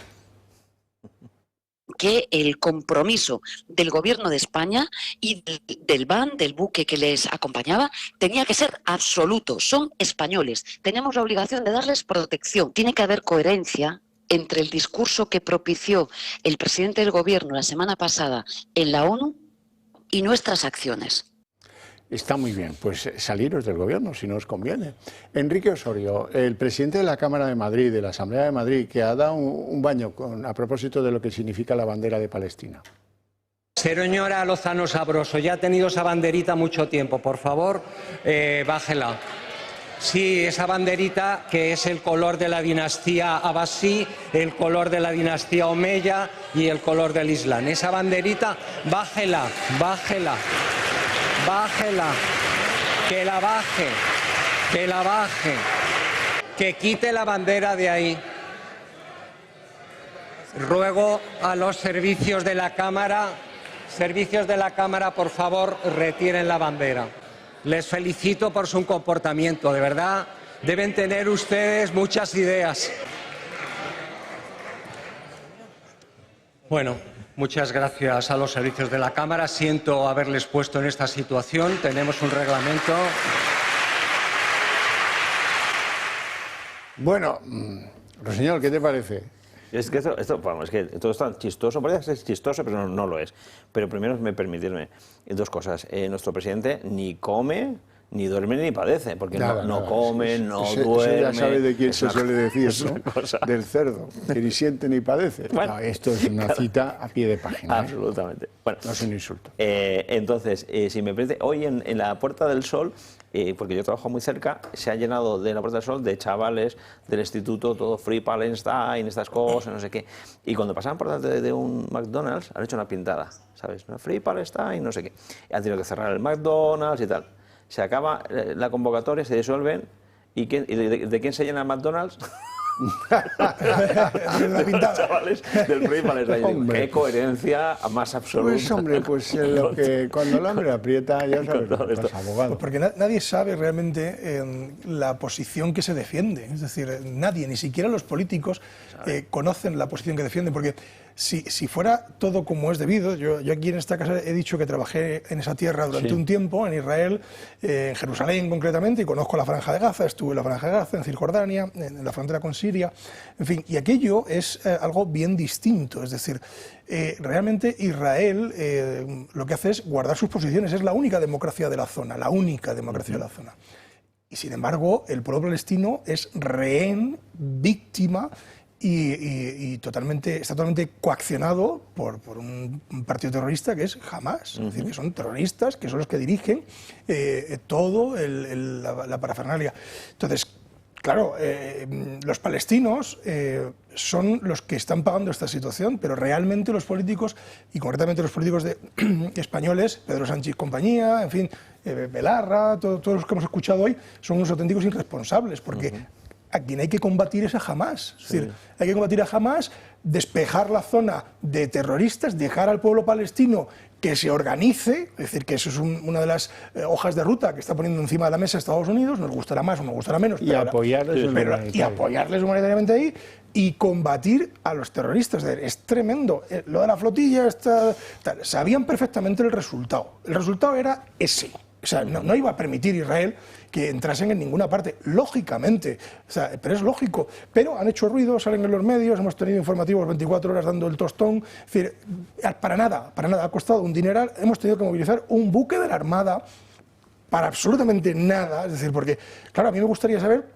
Que el compromiso del Gobierno de España y del BAN, del buque que les acompañaba, tenía que ser absoluto. Son españoles. Tenemos la obligación de darles protección. Tiene que haber coherencia entre el discurso que propició el presidente del Gobierno la semana pasada en la ONU y nuestras acciones. Está muy bien, pues saliros del gobierno si no os conviene. Enrique Osorio, el presidente de la Cámara de Madrid, de la Asamblea de Madrid, que ha dado un baño a propósito de lo que significa la bandera de Palestina. Señora Lozano Sabroso, ya ha tenido esa banderita mucho tiempo, por favor, bájela. Sí, esa banderita que es el color de la dinastía Abbasí, el color de la dinastía Omeya y el color del Islam. Esa banderita, bájela, bájela. Bájela, que la baje, que la baje, que quite la bandera de ahí. Ruego a los servicios de la Cámara, por favor, retiren la bandera. Les felicito por su comportamiento, de verdad, deben tener ustedes muchas ideas. Bueno. Muchas gracias a los servicios de la Cámara. Siento haberles puesto en esta situación. Tenemos un reglamento. Bueno, Rossinyol, ¿qué te parece? Es que esto es tan chistoso, parece que es chistoso, pero no lo es. Pero primero, permitirme dos cosas. Nuestro presidente ni come, ni duerme, ni padece, porque no come, no duerme. Eso ya sabe de quién se suele decir, ¿no? Del cerdo, que ni siente ni padece. Bueno, no, esto es una cita a pie de página. Absolutamente. Bueno, no es un insulto. Entonces, si me permite, hoy en la Puerta del Sol, porque yo trabajo muy cerca, se ha llenado de la Puerta del Sol de chavales del instituto, todo Free Palestine, estas cosas, no sé qué. Y cuando pasaban por delante de un McDonald's, han hecho una pintada, ¿sabes? Free Palestine, no sé qué. Han tenido que cerrar el McDonald's y tal. Se acaba la convocatoria, se disuelven. ¿Y de quién se llena el McDonald's? La pintada. Chavales del Free Palestine. Qué coherencia más absoluta. Pues hombre, pues cuando el hambre aprieta, ya sabes lo que pasa, abogado. Porque nadie sabe realmente la posición que se defiende. Es decir, nadie, ni siquiera los políticos, conocen la posición que defienden. Porque si fuera todo como es debido, yo aquí en esta casa he dicho que trabajé en esa tierra durante un tiempo, en Israel, en Jerusalén concretamente, y conozco la Franja de Gaza, estuve en la Franja de Gaza, en Cisjordania, en la frontera con Siria, en fin, y aquello es algo bien distinto. Es decir, realmente Israel lo que hace es guardar sus posiciones, es la única democracia de la zona, la única democracia de la zona. Y sin embargo, el pueblo palestino es rehén, víctima, y está totalmente coaccionado por un partido terrorista que es Hamas. Es decir, que son terroristas, que son los que dirigen todo la parafernalia. Entonces, claro, los palestinos son los que están pagando esta situación, pero realmente los políticos, y concretamente los políticos españoles, Pedro Sánchez y compañía, en fin, Belarra, todos los que hemos escuchado hoy, son unos auténticos irresponsables, porque a quien hay que combatir es a Hamas. Es decir, hay que combatir a Hamas, despejar la zona de terroristas, dejar al pueblo palestino que se organice, es decir, que eso es una de las hojas de ruta que está poniendo encima de la mesa Estados Unidos, nos gustará más o nos gustará menos, y apoyarles humanitariamente ahí, y combatir a los terroristas. Es tremendo. Lo de la flotilla, sabían perfectamente el resultado. El resultado era ese. O sea, no iba a permitir Israel que entrasen en ninguna parte, lógicamente, o sea, pero es lógico. Pero han hecho ruido, salen en los medios, hemos tenido informativos 24 horas dando el tostón. Es decir, para nada, ha costado un dineral. Hemos tenido que movilizar un buque de la Armada para absolutamente nada. Es decir, porque, claro, a mí me gustaría saber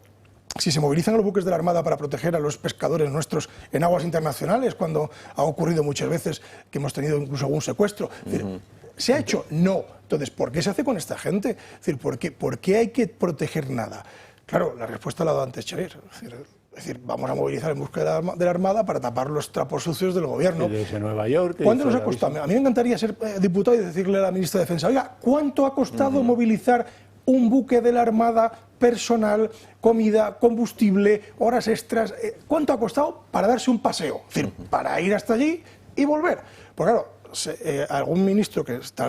si se movilizan los buques de la Armada para proteger a los pescadores nuestros en aguas internacionales, cuando ha ocurrido muchas veces que hemos tenido incluso algún secuestro. Es decir, ¿se ha hecho? No. Entonces, ¿por qué se hace con esta gente? Es decir, ¿por qué hay que proteger nada? Claro, la respuesta la ha dado antes Xavier. Es decir, vamos a movilizar en busca de la Armada para tapar los trapos sucios del gobierno. Y desde Nueva York. ¿Cuánto nos ha costado? A mí me encantaría ser diputado y decirle a la ministra de Defensa, oiga, ¿cuánto ha costado movilizar un buque de la Armada, personal, comida, combustible, horas extras? ¿Cuánto ha costado para darse un paseo? Es decir, para ir hasta allí y volver. Porque claro, algún ministro,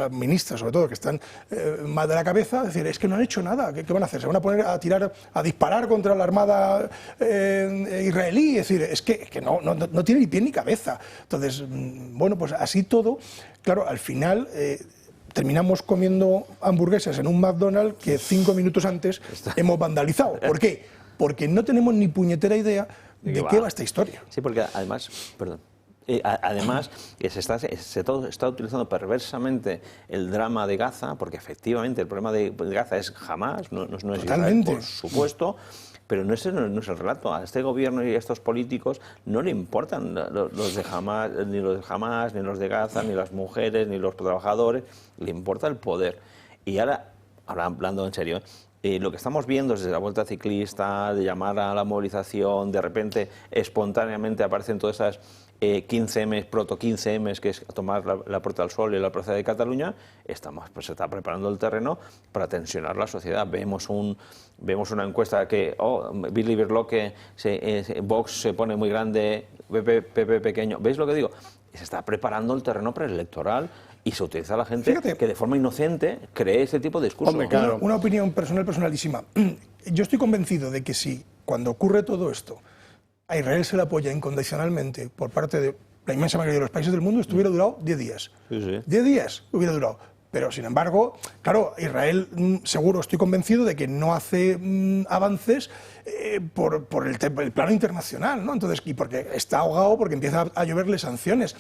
ministra sobre todo, que están mal de la cabeza, decir, es que no han hecho nada. ¿Qué van a hacer? ¿Se van a poner a disparar contra la Armada israelí? Es decir, es que no tiene ni pie ni cabeza. Entonces, bueno, pues así todo, claro, al final terminamos comiendo hamburguesas en un McDonald's que 5 minutos antes hemos vandalizado. ¿Por qué? Porque no tenemos ni puñetera idea de qué va esta historia. Sí, porque además, perdón. Además, se está utilizando perversamente el drama de Gaza, porque efectivamente el problema de Gaza es Hamas, no es Israel, por supuesto, pero no es el relato. A este gobierno y a estos políticos no le importan los de Hamas, ni los de Gaza, ni las mujeres, ni los trabajadores, le importa el poder. Y ahora hablando en serio, lo que estamos viendo desde la Vuelta Ciclista, de llamar a la movilización, de repente espontáneamente aparecen todas esas 15M, proto 15M, que es tomar la Puerta del Sol y la Plaza de Cataluña, se está preparando el terreno para tensionar la sociedad. Vemos una encuesta que, Billy Birloque, Vox se pone muy grande, PP pequeño. ¿Veis lo que digo? Se está preparando el terreno preelectoral y se utiliza a la gente que de forma inocente cree ese tipo de discurso. Hombre, claro. Una opinión personalísima. Yo estoy convencido de que si cuando ocurre todo esto a Israel se le apoya incondicionalmente por parte de la inmensa mayoría de los países del mundo, esto hubiera durado 10 días. Sí. 10 días hubiera durado. Pero, sin embargo, claro, Israel, seguro, estoy convencido de que no hace avances por el plano internacional, ¿no? Entonces, y porque está ahogado, porque empieza a lloverle sanciones.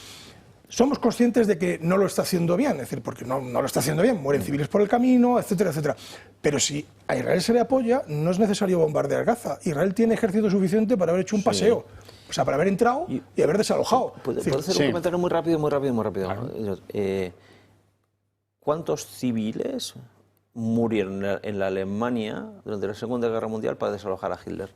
Somos conscientes de que no lo está haciendo bien, es decir, porque no lo está haciendo bien, mueren civiles por el camino, etcétera, etcétera. Pero si a Israel se le apoya, no es necesario bombardear Gaza. Israel tiene ejército suficiente para haber hecho un paseo, o sea, para haber entrado y haber desalojado. ¿Puedo hacer un comentario muy rápido? Claro. ¿Cuántos civiles murieron en la Alemania durante la Segunda Guerra Mundial para desalojar a Hitler?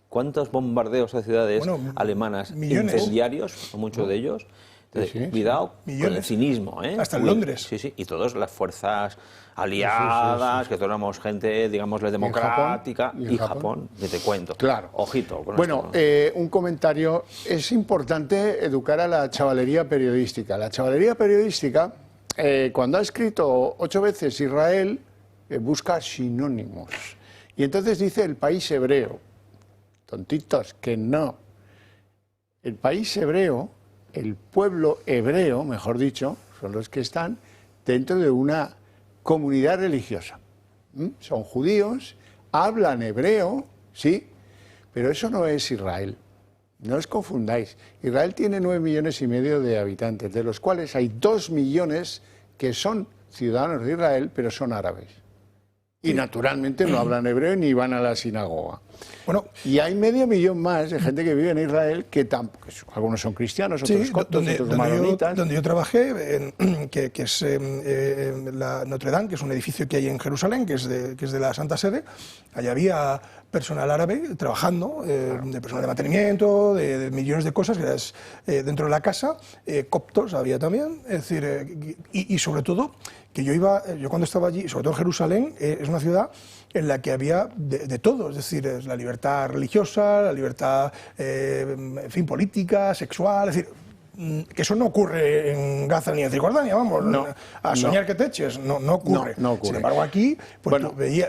¿Cuántos bombardeos a ciudades alemanas incendiarios, muchos de ellos? Entonces, cuidado con el cinismo. Hasta en Londres. Sí, sí, y todas las fuerzas aliadas, que todos éramos gente, digámosle, democrática, y Japón, que te cuento. Claro. Ojito. Con bueno, un comentario. Es importante educar a la chavalería periodística. La chavalería periodística, cuando ha escrito 8 veces Israel, busca sinónimos. Y entonces dice el país hebreo. Tontitos, que no. El país hebreo, el pueblo hebreo, mejor dicho, son los que están dentro de una comunidad religiosa. Son judíos, hablan hebreo, sí, pero eso no es Israel. No os confundáis. Israel tiene 9,5 millones de habitantes, de los cuales hay 2 millones que son ciudadanos de Israel, pero son árabes. Y naturalmente no hablan hebreo ni van a la sinagoga. Bueno, y hay 500,000 más de gente que vive en Israel que tampoco, algunos son cristianos, otros coptos, otros maronitas. Donde yo trabajé, que es la Notre Dame, que es un edificio que hay en Jerusalén, que es de la Santa Sede. Allá había personal árabe trabajando, de personal de mantenimiento, de millones de cosas dentro de la casa, coptos había también, es decir, y sobre todo que yo cuando estaba allí, sobre todo en Jerusalén, es una ciudad en la que había de todo, es decir, es la libertad religiosa, la libertad, en fin, política, sexual, es decir, que eso no ocurre en Gaza ni en Cisjordania, vamos, a soñar que te eches, no ocurre. No ocurre. Sin embargo, aquí pues,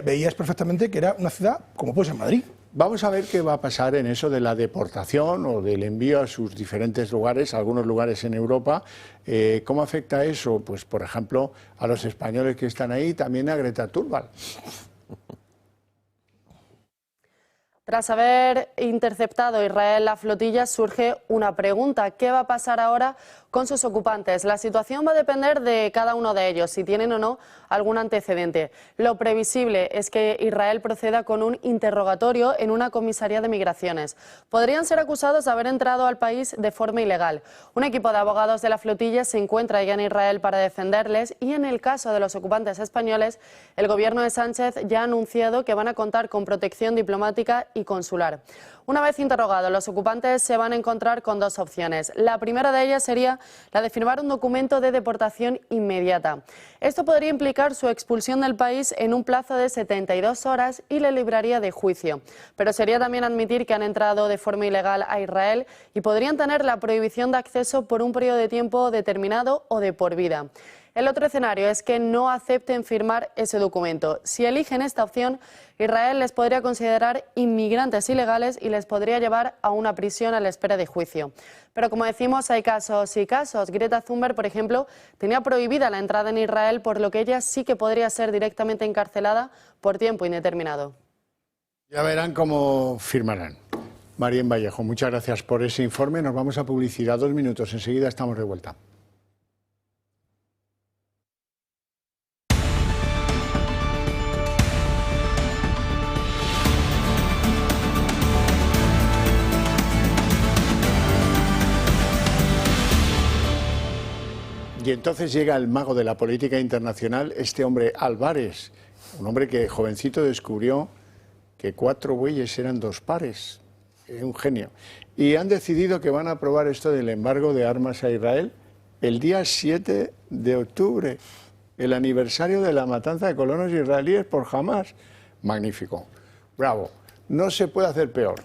veías perfectamente que era una ciudad como puede ser Madrid. Vamos a ver qué va a pasar en eso de la deportación o del envío a sus diferentes lugares, algunos lugares en Europa. ¿Cómo afecta eso? Pues, por ejemplo, a los españoles que están ahí, también a Greta Thunberg. Tras haber interceptado Israel la flotilla, surge una pregunta. ¿Qué va a pasar ahora con sus ocupantes? La situación va a depender de cada uno de ellos, si tienen o no algún antecedente. Lo previsible es que Israel proceda con un interrogatorio en una comisaría de migraciones. Podrían ser acusados de haber entrado al país de forma ilegal. Un equipo de abogados de la flotilla se encuentra ya en Israel para defenderles y en el caso de los ocupantes españoles, el gobierno de Sánchez ya ha anunciado que van a contar con protección diplomática y consular. Una vez interrogados, los ocupantes se van a encontrar con 2 opciones. La primera de ellas sería la de firmar un documento de deportación inmediata. Esto podría implicar su expulsión del país en un plazo de 72 horas y le libraría de juicio. Pero sería también admitir que han entrado de forma ilegal a Israel y podrían tener la prohibición de acceso por un periodo de tiempo determinado o de por vida. El otro escenario es que no acepten firmar ese documento. Si eligen esta opción, Israel les podría considerar inmigrantes ilegales y les podría llevar a una prisión a la espera de juicio. Pero como decimos, hay casos y casos. Greta Thunberg, por ejemplo, tenía prohibida la entrada en Israel, por lo que ella sí que podría ser directamente encarcelada por tiempo indeterminado. Ya verán cómo firmarán. Marien Vallejo, muchas gracias por ese informe. Nos vamos a publicidad 2 minutos. Enseguida estamos de vuelta. Y entonces llega el mago de la política internacional, este hombre Álvarez, un hombre que jovencito descubrió que 4 bueyes eran 2 pares, un genio. Y han decidido que van a aprobar esto del embargo de armas a Israel el día 7 de octubre, el aniversario de la matanza de colonos israelíes por Hamás. Magnífico, bravo, no se puede hacer peor.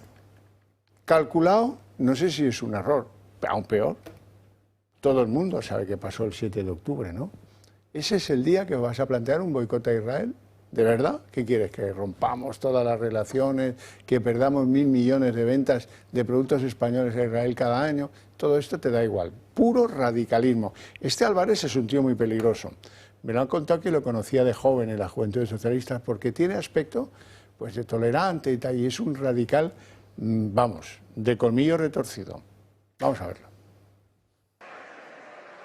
Calculado, no sé si es un error, pero aún peor. Todo el mundo sabe que pasó el 7 de octubre, ¿no? ¿Ese es el día que vas a plantear un boicot a Israel? ¿De verdad? ¿Qué quieres? ¿Que rompamos todas las relaciones? ¿Que perdamos 1.000 millones de ventas de productos españoles a Israel cada año? Todo esto te da igual. Puro radicalismo. Este Álvarez es un tío muy peligroso. Me lo han contado que lo conocía de joven en la Juventud Socialista porque tiene aspecto pues, de tolerante y tal. Y es un radical, vamos, de colmillo retorcido. Vamos a verlo.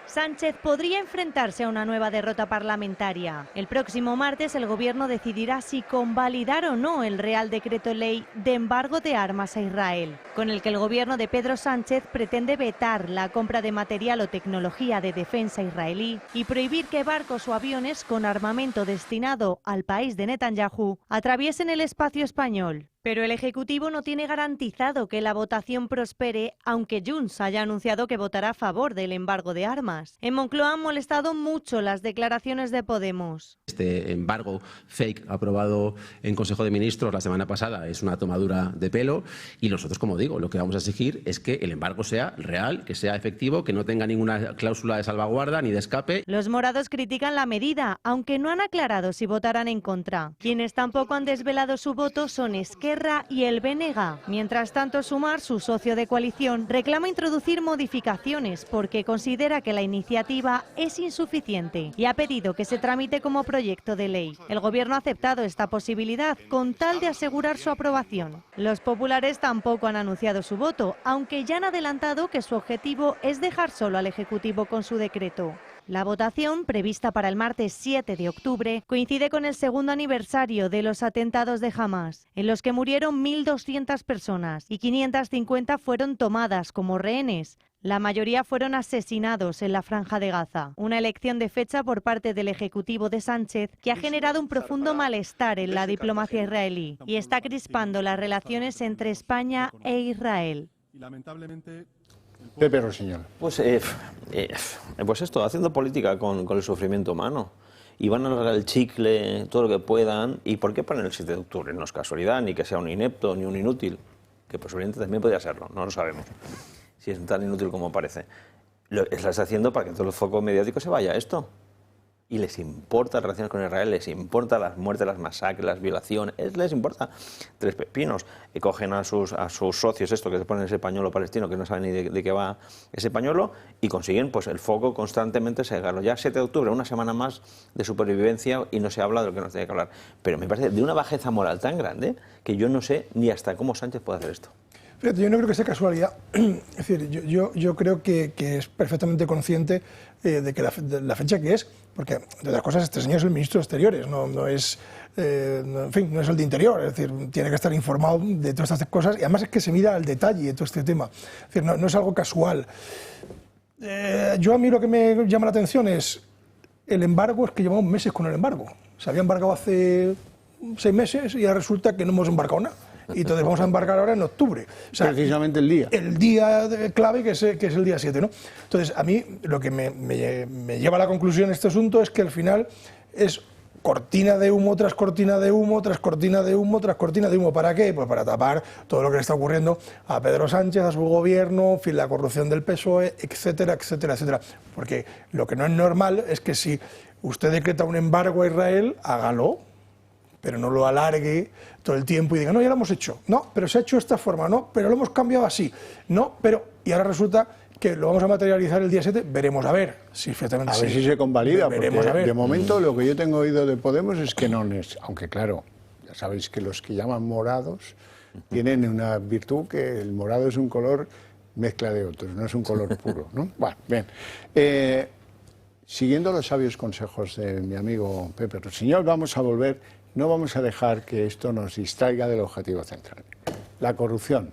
Sánchez podría enfrentarse a una nueva derrota parlamentaria. El próximo martes el Gobierno decidirá si convalidar o no el Real Decreto Ley de embargo de armas a Israel, con el que el Gobierno de Pedro Sánchez pretende vetar la compra de material o tecnología de defensa israelí y prohibir que barcos o aviones con armamento destinado al país de Netanyahu atraviesen el espacio español. Pero el Ejecutivo no tiene garantizado que la votación prospere, aunque Junts haya anunciado que votará a favor del embargo de armas. En Moncloa han molestado mucho las declaraciones de Podemos. Este embargo fake aprobado en Consejo de Ministros la semana pasada es una tomadura de pelo y nosotros, como digo, lo que vamos a exigir es que el embargo sea real, que sea efectivo, que no tenga ninguna cláusula de salvaguarda ni de escape. Los morados critican la medida, aunque no han aclarado si votarán en contra. Quienes tampoco han desvelado su voto son Esquerra y el BNG. Mientras tanto, Sumar, su socio de coalición, reclama introducir modificaciones porque considera que la iniciativa es insuficiente y ha pedido que se tramite como proyecto de ley. El Gobierno ha aceptado esta posibilidad con tal de asegurar su aprobación. Los populares tampoco han anunciado su voto, aunque ya han adelantado que su objetivo es dejar solo al Ejecutivo con su decreto. La votación, prevista para el martes 7 de octubre, coincide con el segundo aniversario de los atentados de Hamás, en los que murieron 1.200 personas y 550 fueron tomadas como rehenes. La mayoría fueron asesinados en la Franja de Gaza. Una elección de fecha por parte del Ejecutivo de Sánchez que ha generado un profundo malestar en la diplomacia israelí y está crispando las relaciones entre España e Israel. Pepe Rossinyol. Pues esto, haciendo política con el sufrimiento humano. Y van a alargar el chicle todo lo que puedan. ¿Y por qué ponen el 7 de octubre? No es casualidad, ni que sea un inepto, ni un inútil. Que posiblemente también podría serlo, no lo sabemos. Si es tan inútil como parece. Lo está haciendo para que todo el foco mediático se vaya a esto. Y les importa las relaciones con Israel, les importa las muertes, las masacres, las violaciones, les importa tres pepinos. Y cogen a sus socios, esto que se ponen ese pañuelo palestino, que no saben ni de qué va ese pañuelo, y consiguen pues el foco constantemente cegarlo. Ya 7 de octubre, una semana más de supervivencia y no se habla de lo que nos tiene que hablar. Pero me parece de una bajeza moral tan grande que yo no sé ni hasta cómo Sánchez puede hacer esto. Fíjate, yo no creo que sea casualidad. Es decir, yo creo que es perfectamente consciente de que la fecha que es, porque de otras cosas este señor es el ministro de Exteriores, no es el de Interior, es decir, tiene que estar informado de todas estas cosas y además es que se mira al detalle de todo este tema. Es decir, no es algo casual. Yo a mí lo que me llama la atención es el embargo, es que llevamos meses con el embargo. Se había embargado hace 6 meses y ahora resulta que no hemos embarcado nada. Y entonces vamos a embarcar ahora en octubre. O sea, precisamente el día. El día clave, que es el día 7, ¿no? Entonces, a mí lo que me lleva a la conclusión de este asunto es que al final es cortina de humo tras cortina de humo, tras cortina de humo, tras cortina de humo. ¿Para qué? Pues para tapar todo lo que le está ocurriendo a Pedro Sánchez, a su gobierno, en fin, la corrupción del PSOE, etcétera, etcétera, etcétera. Porque lo que no es normal es que si usted decreta un embargo a Israel, hágalo, pero no lo alargue todo el tiempo y diga, no, ya lo hemos hecho, no, pero se ha hecho de esta forma, no, pero lo hemos cambiado así, no, pero, y ahora resulta que lo vamos a materializar el día 7, veremos a ver si efectivamente a ver si se convalida, veremos porque a ver. De momento lo que yo tengo oído de Podemos es que no es, aunque claro, ya sabéis que los que llaman morados tienen una virtud, que el morado es un color mezcla de otros, no es un color puro, ¿no? Bueno, bien. Siguiendo los sabios consejos de mi amigo Pepe Rossinyol, vamos a volver. No vamos a dejar que esto nos distraiga del objetivo central, la corrupción.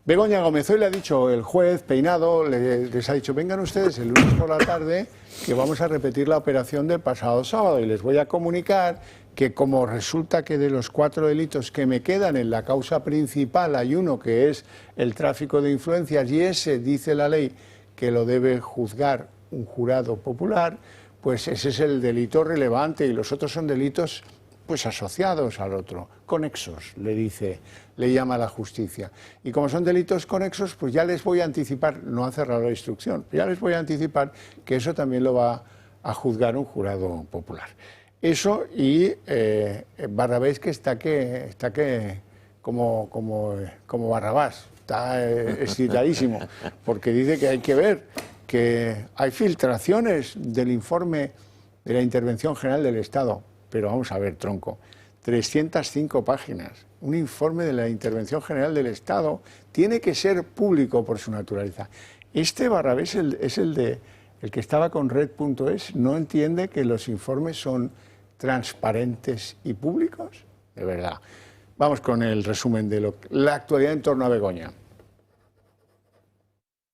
Begoña Gómez hoy le ha dicho el juez Peinado, les ha dicho, vengan ustedes el lunes por la tarde que vamos a repetir la operación del pasado sábado y les voy a comunicar que como resulta que de los 4 delitos que me quedan en la causa principal hay uno que es el tráfico de influencias y ese dice la ley que lo debe juzgar un jurado popular, pues ese es el delito relevante y los otros son delitos pues asociados al otro, conexos, le llama la justicia. Y como son delitos conexos, pues ya les voy a anticipar, no han cerrado la instrucción, ya les voy a anticipar que eso también lo va a juzgar un jurado popular. Eso y Barrabés que está como Barrabás, está excitadísimo, porque dice que hay que ver que hay filtraciones del informe de la Intervención General del Estado. Pero vamos a ver, tronco, 305 páginas, un informe de la Intervención General del Estado, tiene que ser público por su naturaleza. Este Barrabés es el que estaba con Red.es, no entiende que los informes son transparentes y públicos, de verdad. Vamos con el resumen de la actualidad en torno a Begoña.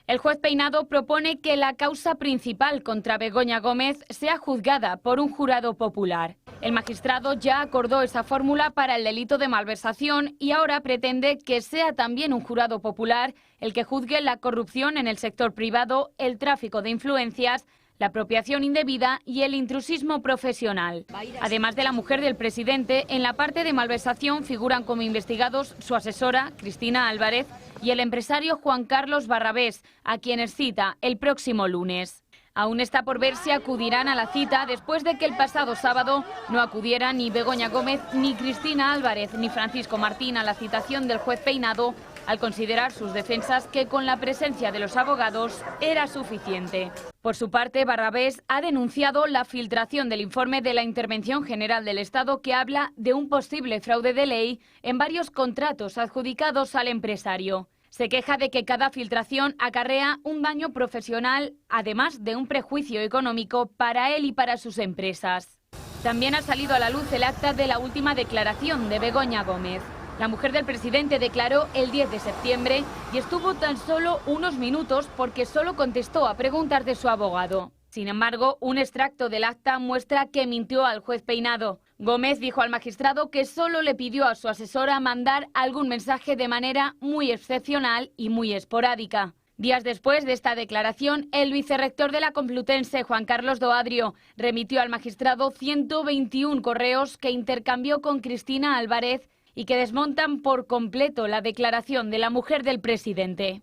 El juez Peinado propone que la causa principal contra Begoña Gómez sea juzgada por un jurado popular. El magistrado ya acordó esa fórmula para el delito de malversación y ahora pretende que sea también un jurado popular el que juzgue la corrupción en el sector privado, el tráfico de influencias, la apropiación indebida y el intrusismo profesional. Además de la mujer del presidente, en la parte de malversación figuran como investigados su asesora, Cristina Álvarez, y el empresario Juan Carlos Barrabés, a quienes cita el próximo lunes. Aún está por ver si acudirán a la cita después de que el pasado sábado no acudieran ni Begoña Gómez, ni Cristina Álvarez, ni Francisco Martín a la citación del juez Peinado, al considerar sus defensas que con la presencia de los abogados era suficiente. Por su parte, Barrabés ha denunciado la filtración del informe de la Intervención General del Estado que habla de un posible fraude de ley en varios contratos adjudicados al empresario. Se queja de que cada filtración acarrea un daño profesional, además de un prejuicio económico para él y para sus empresas. También ha salido a la luz el acta de la última declaración de Begoña Gómez. La mujer del presidente declaró el 10 de septiembre y estuvo tan solo unos minutos porque solo contestó a preguntas de su abogado. Sin embargo, un extracto del acta muestra que mintió al juez Peinado. Gómez dijo al magistrado que solo le pidió a su asesora mandar algún mensaje de manera muy excepcional y muy esporádica. Días después de esta declaración, el vicerrector de la Complutense, Juan Carlos Doadrio, remitió al magistrado 121 correos que intercambió con Cristina Álvarez y que desmontan por completo la declaración de la mujer del presidente.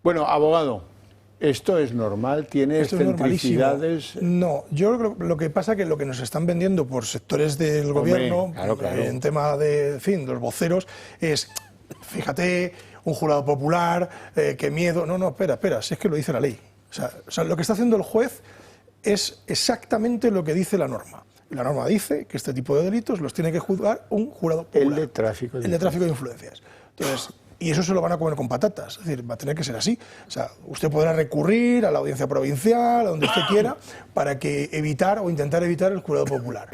Bueno, abogado, ¿esto es normal? ¿Tiene excentricidades? No, yo creo que lo que pasa es que lo que nos están vendiendo por sectores del gobierno, claro. En tema de, en fin, los voceros, es, fíjate, un jurado popular, qué miedo. No, espera, si es que lo dice la ley. O sea, lo que está haciendo el juez es exactamente lo que dice la norma. La norma dice que este tipo de delitos los tiene que juzgar un jurado popular. El de tráfico de influencias. Entonces, y eso se lo van a comer con patatas. Es decir, va a tener que ser así. O sea, usted podrá recurrir a la audiencia provincial, a donde usted quiera, para que evitar o intentar evitar el jurado popular.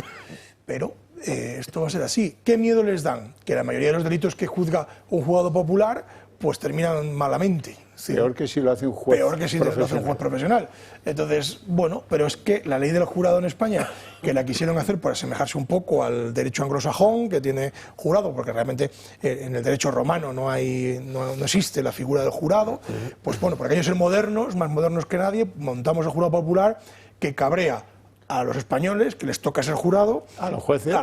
Pero esto va a ser así. ¿Qué miedo les dan? Que la mayoría de los delitos que juzga un jurado popular, pues terminan malamente. ¿Sí? Peor que si lo hace un juez profesional. Peor que si lo hace un juez profesional. Entonces, bueno, pero es que la ley del jurado en España, que la quisieron hacer para asemejarse un poco al derecho anglosajón, que tiene jurado, porque realmente en el derecho romano no existe la figura del jurado, pues bueno, por aquellos ser modernos, más modernos que nadie, montamos el jurado popular que cabrea a los españoles, que les toca ser jurado, a los jueces,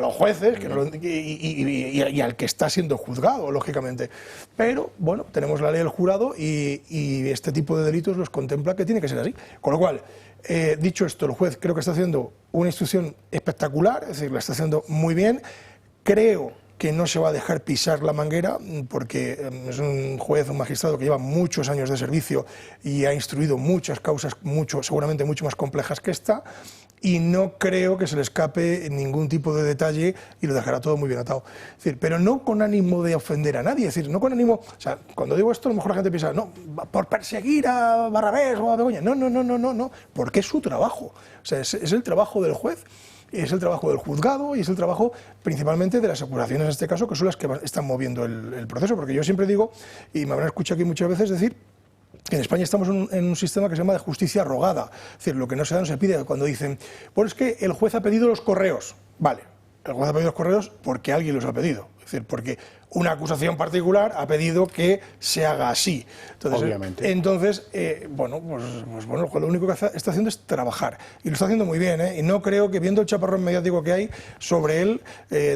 y al que está siendo juzgado, lógicamente. Pero, bueno, tenemos la ley del jurado y este tipo de delitos los contempla que tiene que ser así. Con lo cual, dicho esto, el juez creo que está haciendo una instrucción espectacular, es decir, la está haciendo muy bien. Creo que no se va a dejar pisar la manguera, porque es un juez, un magistrado que lleva muchos años de servicio y ha instruido muchas causas, seguramente mucho más complejas que esta, y no creo que se le escape ningún tipo de detalle y lo dejará todo muy bien atado. Es decir, pero no con ánimo de ofender a nadie, es decir, no con ánimo... O sea, cuando digo esto, a lo mejor la gente piensa, no, por perseguir a Barrabés o a Begoña. No, porque es su trabajo. O sea, es el trabajo del juez, es el trabajo del juzgado y es el trabajo principalmente de las acusaciones, en este caso, que son las que están moviendo el proceso. Porque yo siempre digo, y me habrán escuchado aquí muchas veces decir, en España estamos en un sistema que se llama de justicia rogada. Es decir, lo que no se da no se pide. Cuando dicen, bueno, es que el juez ha pedido los correos. Vale, el juez ha pedido los correos porque alguien los ha pedido. Es decir, porque una acusación particular ha pedido que se haga así. Entonces, obviamente. Entonces, bueno, el juez lo único que está haciendo es trabajar. Y lo está haciendo muy bien, ¿eh? Y no creo que, viendo el chaparrón mediático que hay sobre él,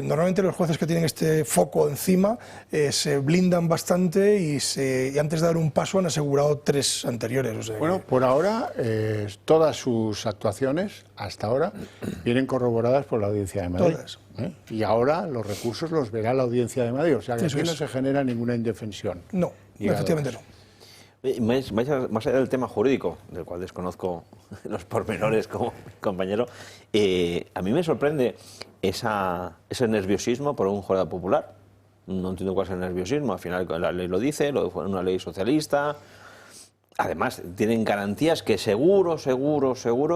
normalmente los jueces que tienen este foco encima se blindan bastante y antes de dar un paso han asegurado 3 anteriores. O sea, bueno, por ahora, todas sus actuaciones, hasta ahora, vienen corroboradas por la Audiencia de Madrid. Todas. Y ahora los recursos los verá la Audiencia de Madrid, o sea que aquí no se genera ninguna indefensión. No, efectivamente no. Más allá del tema jurídico, del cual desconozco los pormenores como compañero, a mí me sorprende ese nerviosismo por un jurado popular. No entiendo cuál es el nerviosismo, al final la ley lo dice, una ley socialista. Además, tienen garantías que seguro,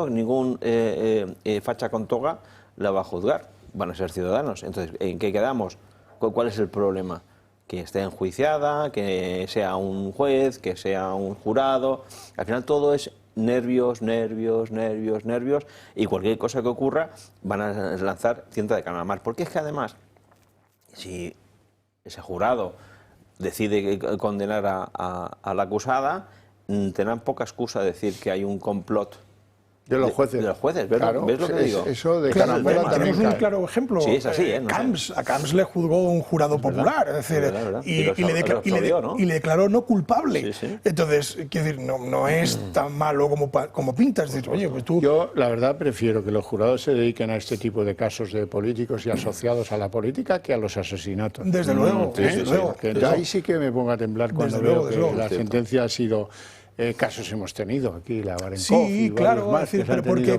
ningún facha con toga la va a juzgar. Van a ser ciudadanos. Entonces, ¿en qué quedamos? ¿Cuál es el problema? que esté enjuiciada, que sea un juez, que sea un jurado. Al final todo es nervios, nervios, nervios, nervios, y cualquier cosa que ocurra van a lanzar cinta de calamar. Porque es que además, si ese jurado decide condenar a la acusada, tendrán poca excusa de decir que hay un complot de los jueces. De los jueces, ¿ves, claro, ¿ves lo que digo? Eso de claro, carambola también tenemos un claro ejemplo. Sí, es así, a Camps le juzgó un jurado popular, es decir, y le declaró no culpable. Sí, sí. Entonces, quiero decir, no es tan malo como pintas. Decir, oye, pues tú... Yo, la verdad, prefiero que los jurados se dediquen a este tipo de casos de políticos y asociados a la política que a los asesinatos. Desde luego, desde luego. Ahí sí que me pongo a temblar cuando veo que la sentencia ha sido... casos hemos tenido aquí, la Barenkov. Sí, claro, más, decir, pero porque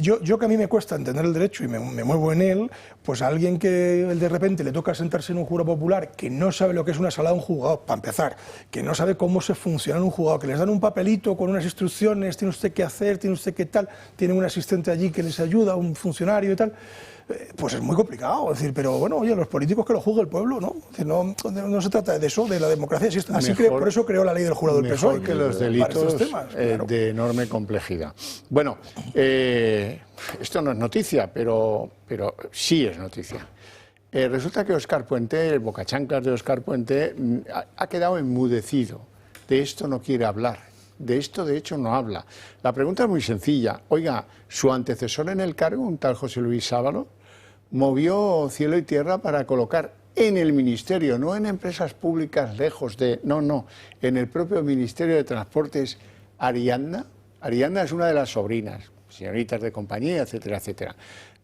yo que a mí me cuesta entender el derecho y me muevo en él, pues a alguien que de repente le toca sentarse en un jurado popular que no sabe lo que es una sala de un juzgado, para empezar, que no sabe cómo se funciona en un juzgado, que les dan un papelito con unas instrucciones, tiene usted que hacer, tiene usted que tal, tiene un asistente allí que les ayuda, un funcionario y tal. Pues es muy complicado, es decir, pero bueno, oye, los políticos que lo juzgue el pueblo, ¿no? Es decir, no se trata de eso, de la democracia, así por eso creó la ley del jurado del PSOE. Que los delitos temas, claro. De enorme complejidad. Bueno, esto no es noticia, pero sí es noticia. Resulta que Óscar Puente, el bocachanclas de Óscar Puente, ha quedado enmudecido. De esto no quiere hablar. De esto, de hecho, no habla. La pregunta es muy sencilla. Oiga, su antecesor en el cargo, un tal José Luis Ábalos, movió cielo y tierra para colocar en el Ministerio, no en empresas públicas lejos de... No, en el propio Ministerio de Transportes, Ariadna. Ariadna es una de las sobrinas, señoritas de compañía, etcétera, etcétera.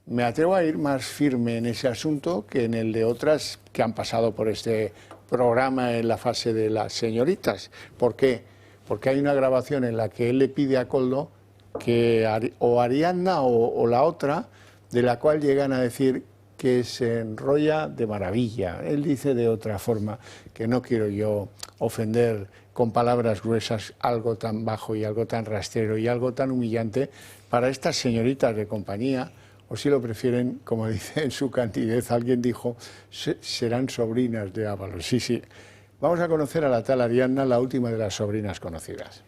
Me atrevo a ir más firme en ese asunto que en el de otras que han pasado por este programa en la fase de las señoritas. ¿Por qué? Porque hay una grabación en la que él le pide a Koldo que o Ariadna o la otra, de la cual llegan a decir que se enrolla de maravilla. Él dice de otra forma, que no quiero yo ofender con palabras gruesas algo tan bajo y algo tan rastrero y algo tan humillante para estas señoritas de compañía, o si lo prefieren, como dice en su candidez, alguien dijo, serán sobrinas de Ábalos. Sí, sí. Vamos a conocer a la tal Ariadna, la última de las sobrinas conocidas.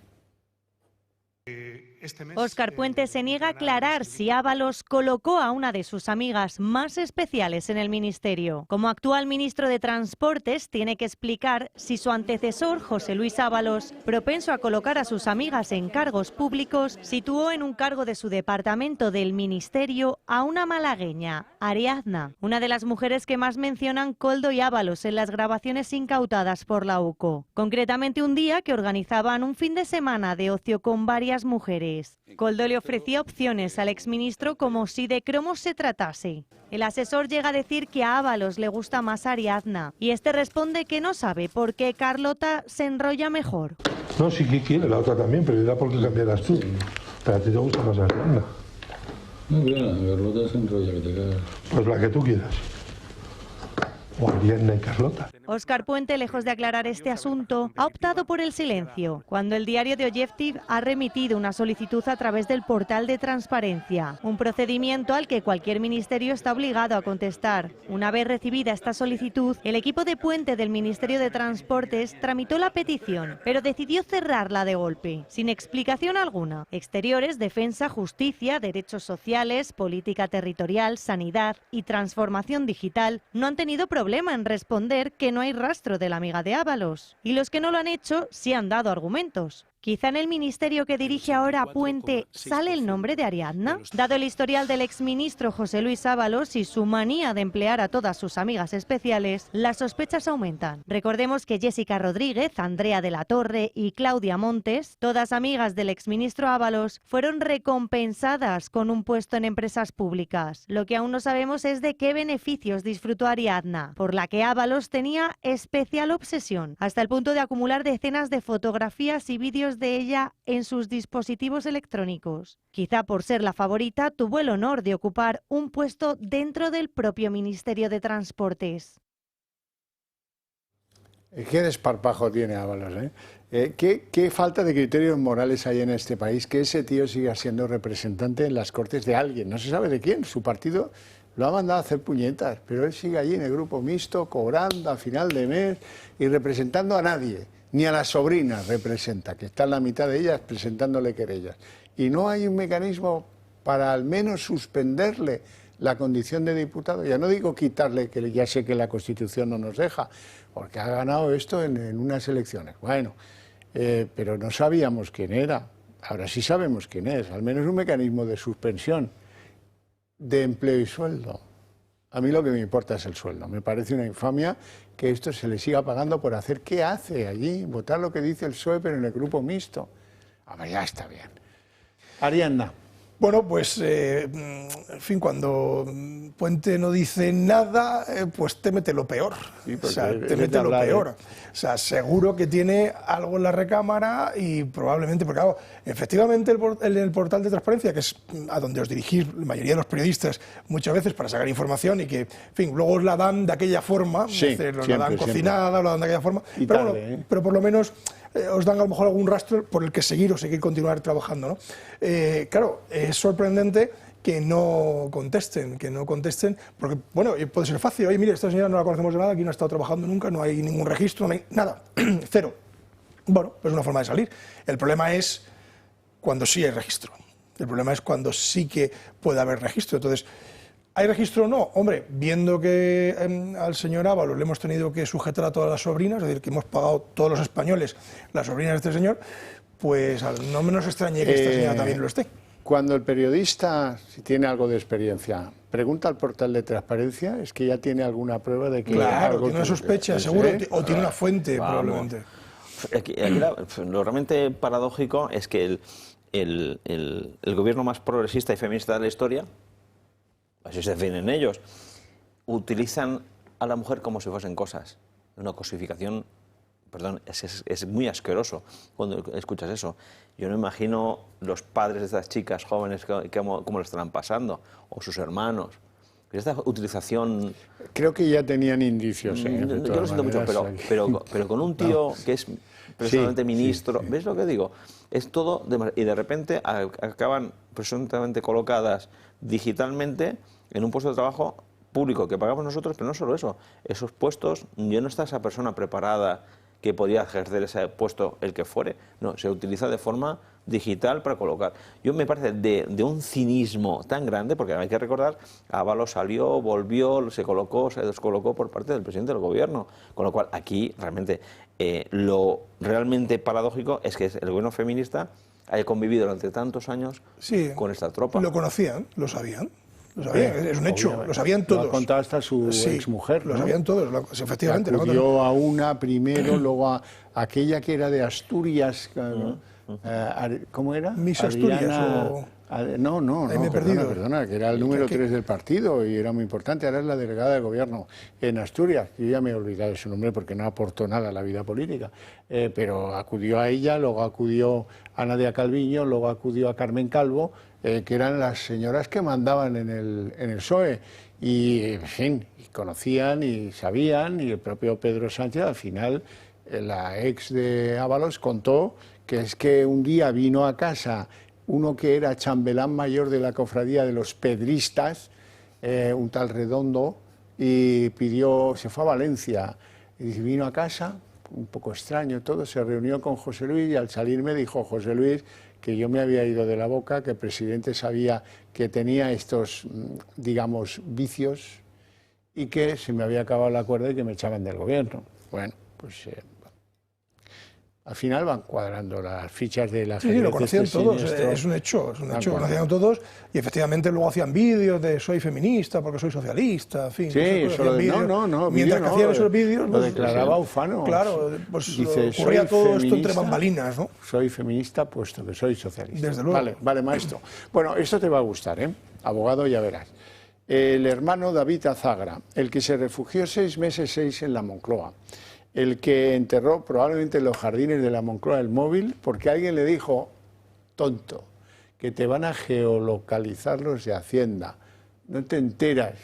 Óscar Puente se niega a aclarar si Ábalos colocó a una de sus amigas más especiales en el ministerio. Como actual ministro de Transportes, tiene que explicar si su antecesor, José Luis Ábalos, propenso a colocar a sus amigas en cargos públicos, situó en un cargo de su departamento del ministerio a una malagueña, Ariadna, una de las mujeres que más mencionan Koldo y Ábalos en las grabaciones incautadas por la UCO. Concretamente un día que organizaban un fin de semana de ocio con varias mujeres. Koldo le ofrecía opciones al exministro como si de cromos se tratase. El asesor llega a decir que a Ábalos le gusta más Ariadna y este responde que no sabe por qué Carlota se enrolla mejor. No, sí que quiere, la otra también, pero era porque cambiarás tú. Pero a ti te gusta más Ariadna. No, claro, Carlota se enrolla que te cagas. Pues la que tú quieras. O Ariadna y Carlota. Óscar Puente, lejos de aclarar este asunto, ha optado por el silencio, cuando el diario de Objective ha remitido una solicitud a través del portal de transparencia, un procedimiento al que cualquier ministerio está obligado a contestar. Una vez recibida esta solicitud, el equipo de Puente del Ministerio de Transportes tramitó la petición, pero decidió cerrarla de golpe, sin explicación alguna. Exteriores, Defensa, Justicia, Derechos Sociales, Política Territorial, Sanidad y Transformación Digital no han tenido problema en responder que no hay rastro de la amiga de Ábalos. Y los que no lo han hecho sí han dado argumentos. Quizá en el ministerio que dirige ahora Puente sale el nombre de Ariadna. Dado el historial del exministro José Luis Ábalos y su manía de emplear a todas sus amigas especiales, las sospechas aumentan. Recordemos que Jessica Rodríguez, Andrea de la Torre y Claudia Montes, todas amigas del exministro Ábalos, fueron recompensadas con un puesto en empresas públicas. Lo que aún no sabemos es de qué beneficios disfrutó Ariadna, por la que Ábalos tenía especial obsesión, hasta el punto de acumular decenas de fotografías y vídeos de ella en sus dispositivos electrónicos. Quizá por ser la favorita tuvo el honor de ocupar un puesto dentro del propio Ministerio de Transportes. Qué desparpajo tiene Ábalos, ¿eh? Qué falta de criterios morales hay en este país que ese tío siga siendo representante en las Cortes de alguien, no se sabe de quién, su partido lo ha mandado a hacer puñetas, pero él sigue allí en el grupo mixto, cobrando a final de mes y representando a nadie, ni a las sobrinas representa, que está en la mitad de ellas presentándole querellas. Y no hay un mecanismo para al menos suspenderle la condición de diputado. Ya no digo quitarle, que ya sé que la Constitución no nos deja, porque ha ganado esto en unas elecciones. Bueno, pero no sabíamos quién era. Ahora sí sabemos quién es, al menos un mecanismo de suspensión de empleo y sueldo. A mí lo que me importa es el sueldo. Me parece una infamia que esto se le siga pagando por hacer. ¿Qué hace allí? Votar lo que dice el PSOE, pero en el grupo mixto. A ver, ya está bien. Ariadna. Bueno, pues, en fin, cuando Puente no dice nada, pues témete lo peor. Sí, o sea, témete lo peor. O sea, seguro que tiene algo en la recámara y probablemente, porque claro, efectivamente el portal de transparencia, que es a donde os dirigís la mayoría de los periodistas muchas veces para sacar información y que, en fin, luego os la dan de aquella forma, sí, es decir, os siempre, la dan cocinada, os la dan de aquella forma, y pero, tarde, bueno, pero por lo menos os dan a lo mejor algún rastro por el que seguir o seguir continuar trabajando, ¿no? Claro, es sorprendente que no contesten, porque, bueno, puede ser fácil. Oye, mire, esta señora no la conocemos de nada, aquí no ha estado trabajando nunca, no hay ningún registro, no hay nada, cero. Bueno, pues es una forma de salir. El problema es cuando sí hay registro. El problema es cuando sí que puede haber registro. Entonces, ¿hay registro o no? Hombre, viendo que al señor Ábalos le hemos tenido que sujetar a todas las sobrinas, es decir, que hemos pagado todos los españoles las sobrinas de este señor, pues no nos extrañe que esta señora también lo esté. Cuando el periodista, si tiene algo de experiencia, pregunta al portal de transparencia, es que ya tiene alguna prueba de que... Claro, tiene una sospecha, seguro, o tiene una fuente, probablemente. Aquí lo realmente paradójico es que el gobierno más progresista y feminista de la historia, así se definen ellos, utilizan a la mujer como si fuesen cosas. Una cosificación, perdón, es muy asqueroso cuando escuchas eso. Yo no imagino los padres de estas chicas jóvenes cómo lo estarán pasando, o sus hermanos. Esta utilización... Creo que ya tenían indicios. Yo lo siento mucho, pero con un tío que es precisamente ministro, sí. ¿Ves lo que digo? Es todo, y de repente acaban presuntamente colocadas digitalmente en un puesto de trabajo público que pagamos nosotros, pero no solo eso, esos puestos, ya no está esa persona preparada que podía ejercer ese puesto el que fuere, no, se utiliza de forma digital para colocar. Yo me parece de un cinismo tan grande, porque hay que recordar, Ábalos salió, volvió, se colocó, se descolocó por parte del presidente del gobierno, con lo cual aquí realmente lo realmente paradójico es que el gobierno feminista haya convivido durante tantos años con esta tropa. Lo conocían, lo sabían. Es un hecho, obviamente. Lo sabían todos. Lo ha contado hasta su exmujer. Lo sabían todos, efectivamente. Acudió a una primero, luego a aquella que era de Asturias. ¿Cómo era? Miss Asturias No, perdona, que era el número 3 del partido y era muy importante. Ahora es la delegada de gobierno en Asturias. Yo ya me he olvidado de su nombre porque no aportó nada a la vida política. Pero acudió a ella, luego acudió a Nadia Calviño, luego acudió a Carmen Calvo, que eran las señoras que mandaban en el PSOE. Y, en fin, conocían y sabían, y el propio Pedro Sánchez, al final, la ex de Ábalos contó que es que un día vino a casa uno que era chambelán mayor de la cofradía de los pedristas, un tal Redondo, y se fue a Valencia, y vino a casa, un poco extraño todo, se reunió con José Luis y al salir me dijo José Luis que yo me había ido de la boca, que el presidente sabía que tenía estos, digamos, vicios y que se me había acabado la cuerda y que me echaban del gobierno. Bueno, pues... al final van cuadrando las fichas de la gente. Sí, lo conocían todos, es un hecho, lo conocían todos y efectivamente luego hacían vídeos de soy feminista porque soy socialista, en fin. Sí, mientras que hacían esos vídeos... Lo declaraba Ufano. Claro, pues dice, ocurría todo esto entre bambalinas, ¿no? Soy feminista puesto que soy socialista. Desde luego. Vale, maestro. Bueno, esto te va a gustar, ¿eh? Abogado, ya verás. El hermano David Azagra, el que se refugió 6 meses en la Moncloa, el que enterró probablemente en los jardines de la Moncloa el móvil porque alguien le dijo, tonto, que te van a geolocalizar los de Hacienda, no te enteras,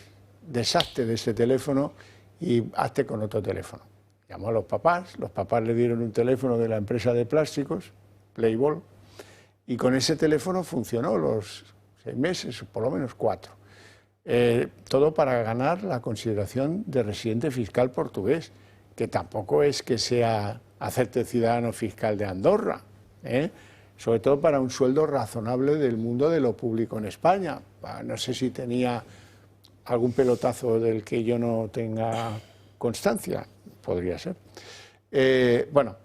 deshazte de ese teléfono y hazte con otro teléfono. Llamó a los papás le dieron un teléfono de la empresa de plásticos, Playboy, y con ese teléfono funcionó los 6 meses, por lo menos 4. Todo para ganar la consideración de residente fiscal portugués, que tampoco es que sea hacerte ciudadano fiscal de Andorra, sobre todo para un sueldo razonable del mundo de lo público en España. No sé si tenía algún pelotazo del que yo no tenga constancia, podría ser. Bueno,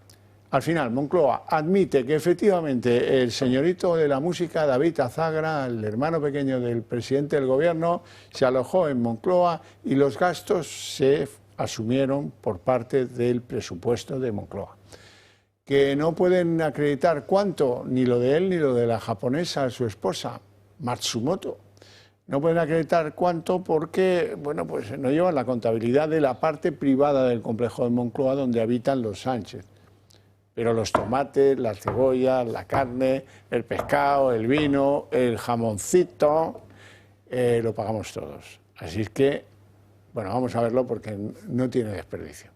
al final Moncloa admite que efectivamente el señorito de la música, David Azagra, el hermano pequeño del presidente del gobierno, se alojó en Moncloa y los gastos se asumieron por parte del presupuesto de Moncloa. Que no pueden acreditar cuánto, ni lo de él ni lo de la japonesa, su esposa, Matsumoto. No pueden acreditar cuánto porque, bueno, pues no llevan la contabilidad de la parte privada del complejo de Moncloa donde habitan los Sánchez. Pero los tomates, las cebollas, la carne, el pescado, el vino, el jamoncito, lo pagamos todos. Así es que, bueno, vamos a verlo porque no tiene desperdicio.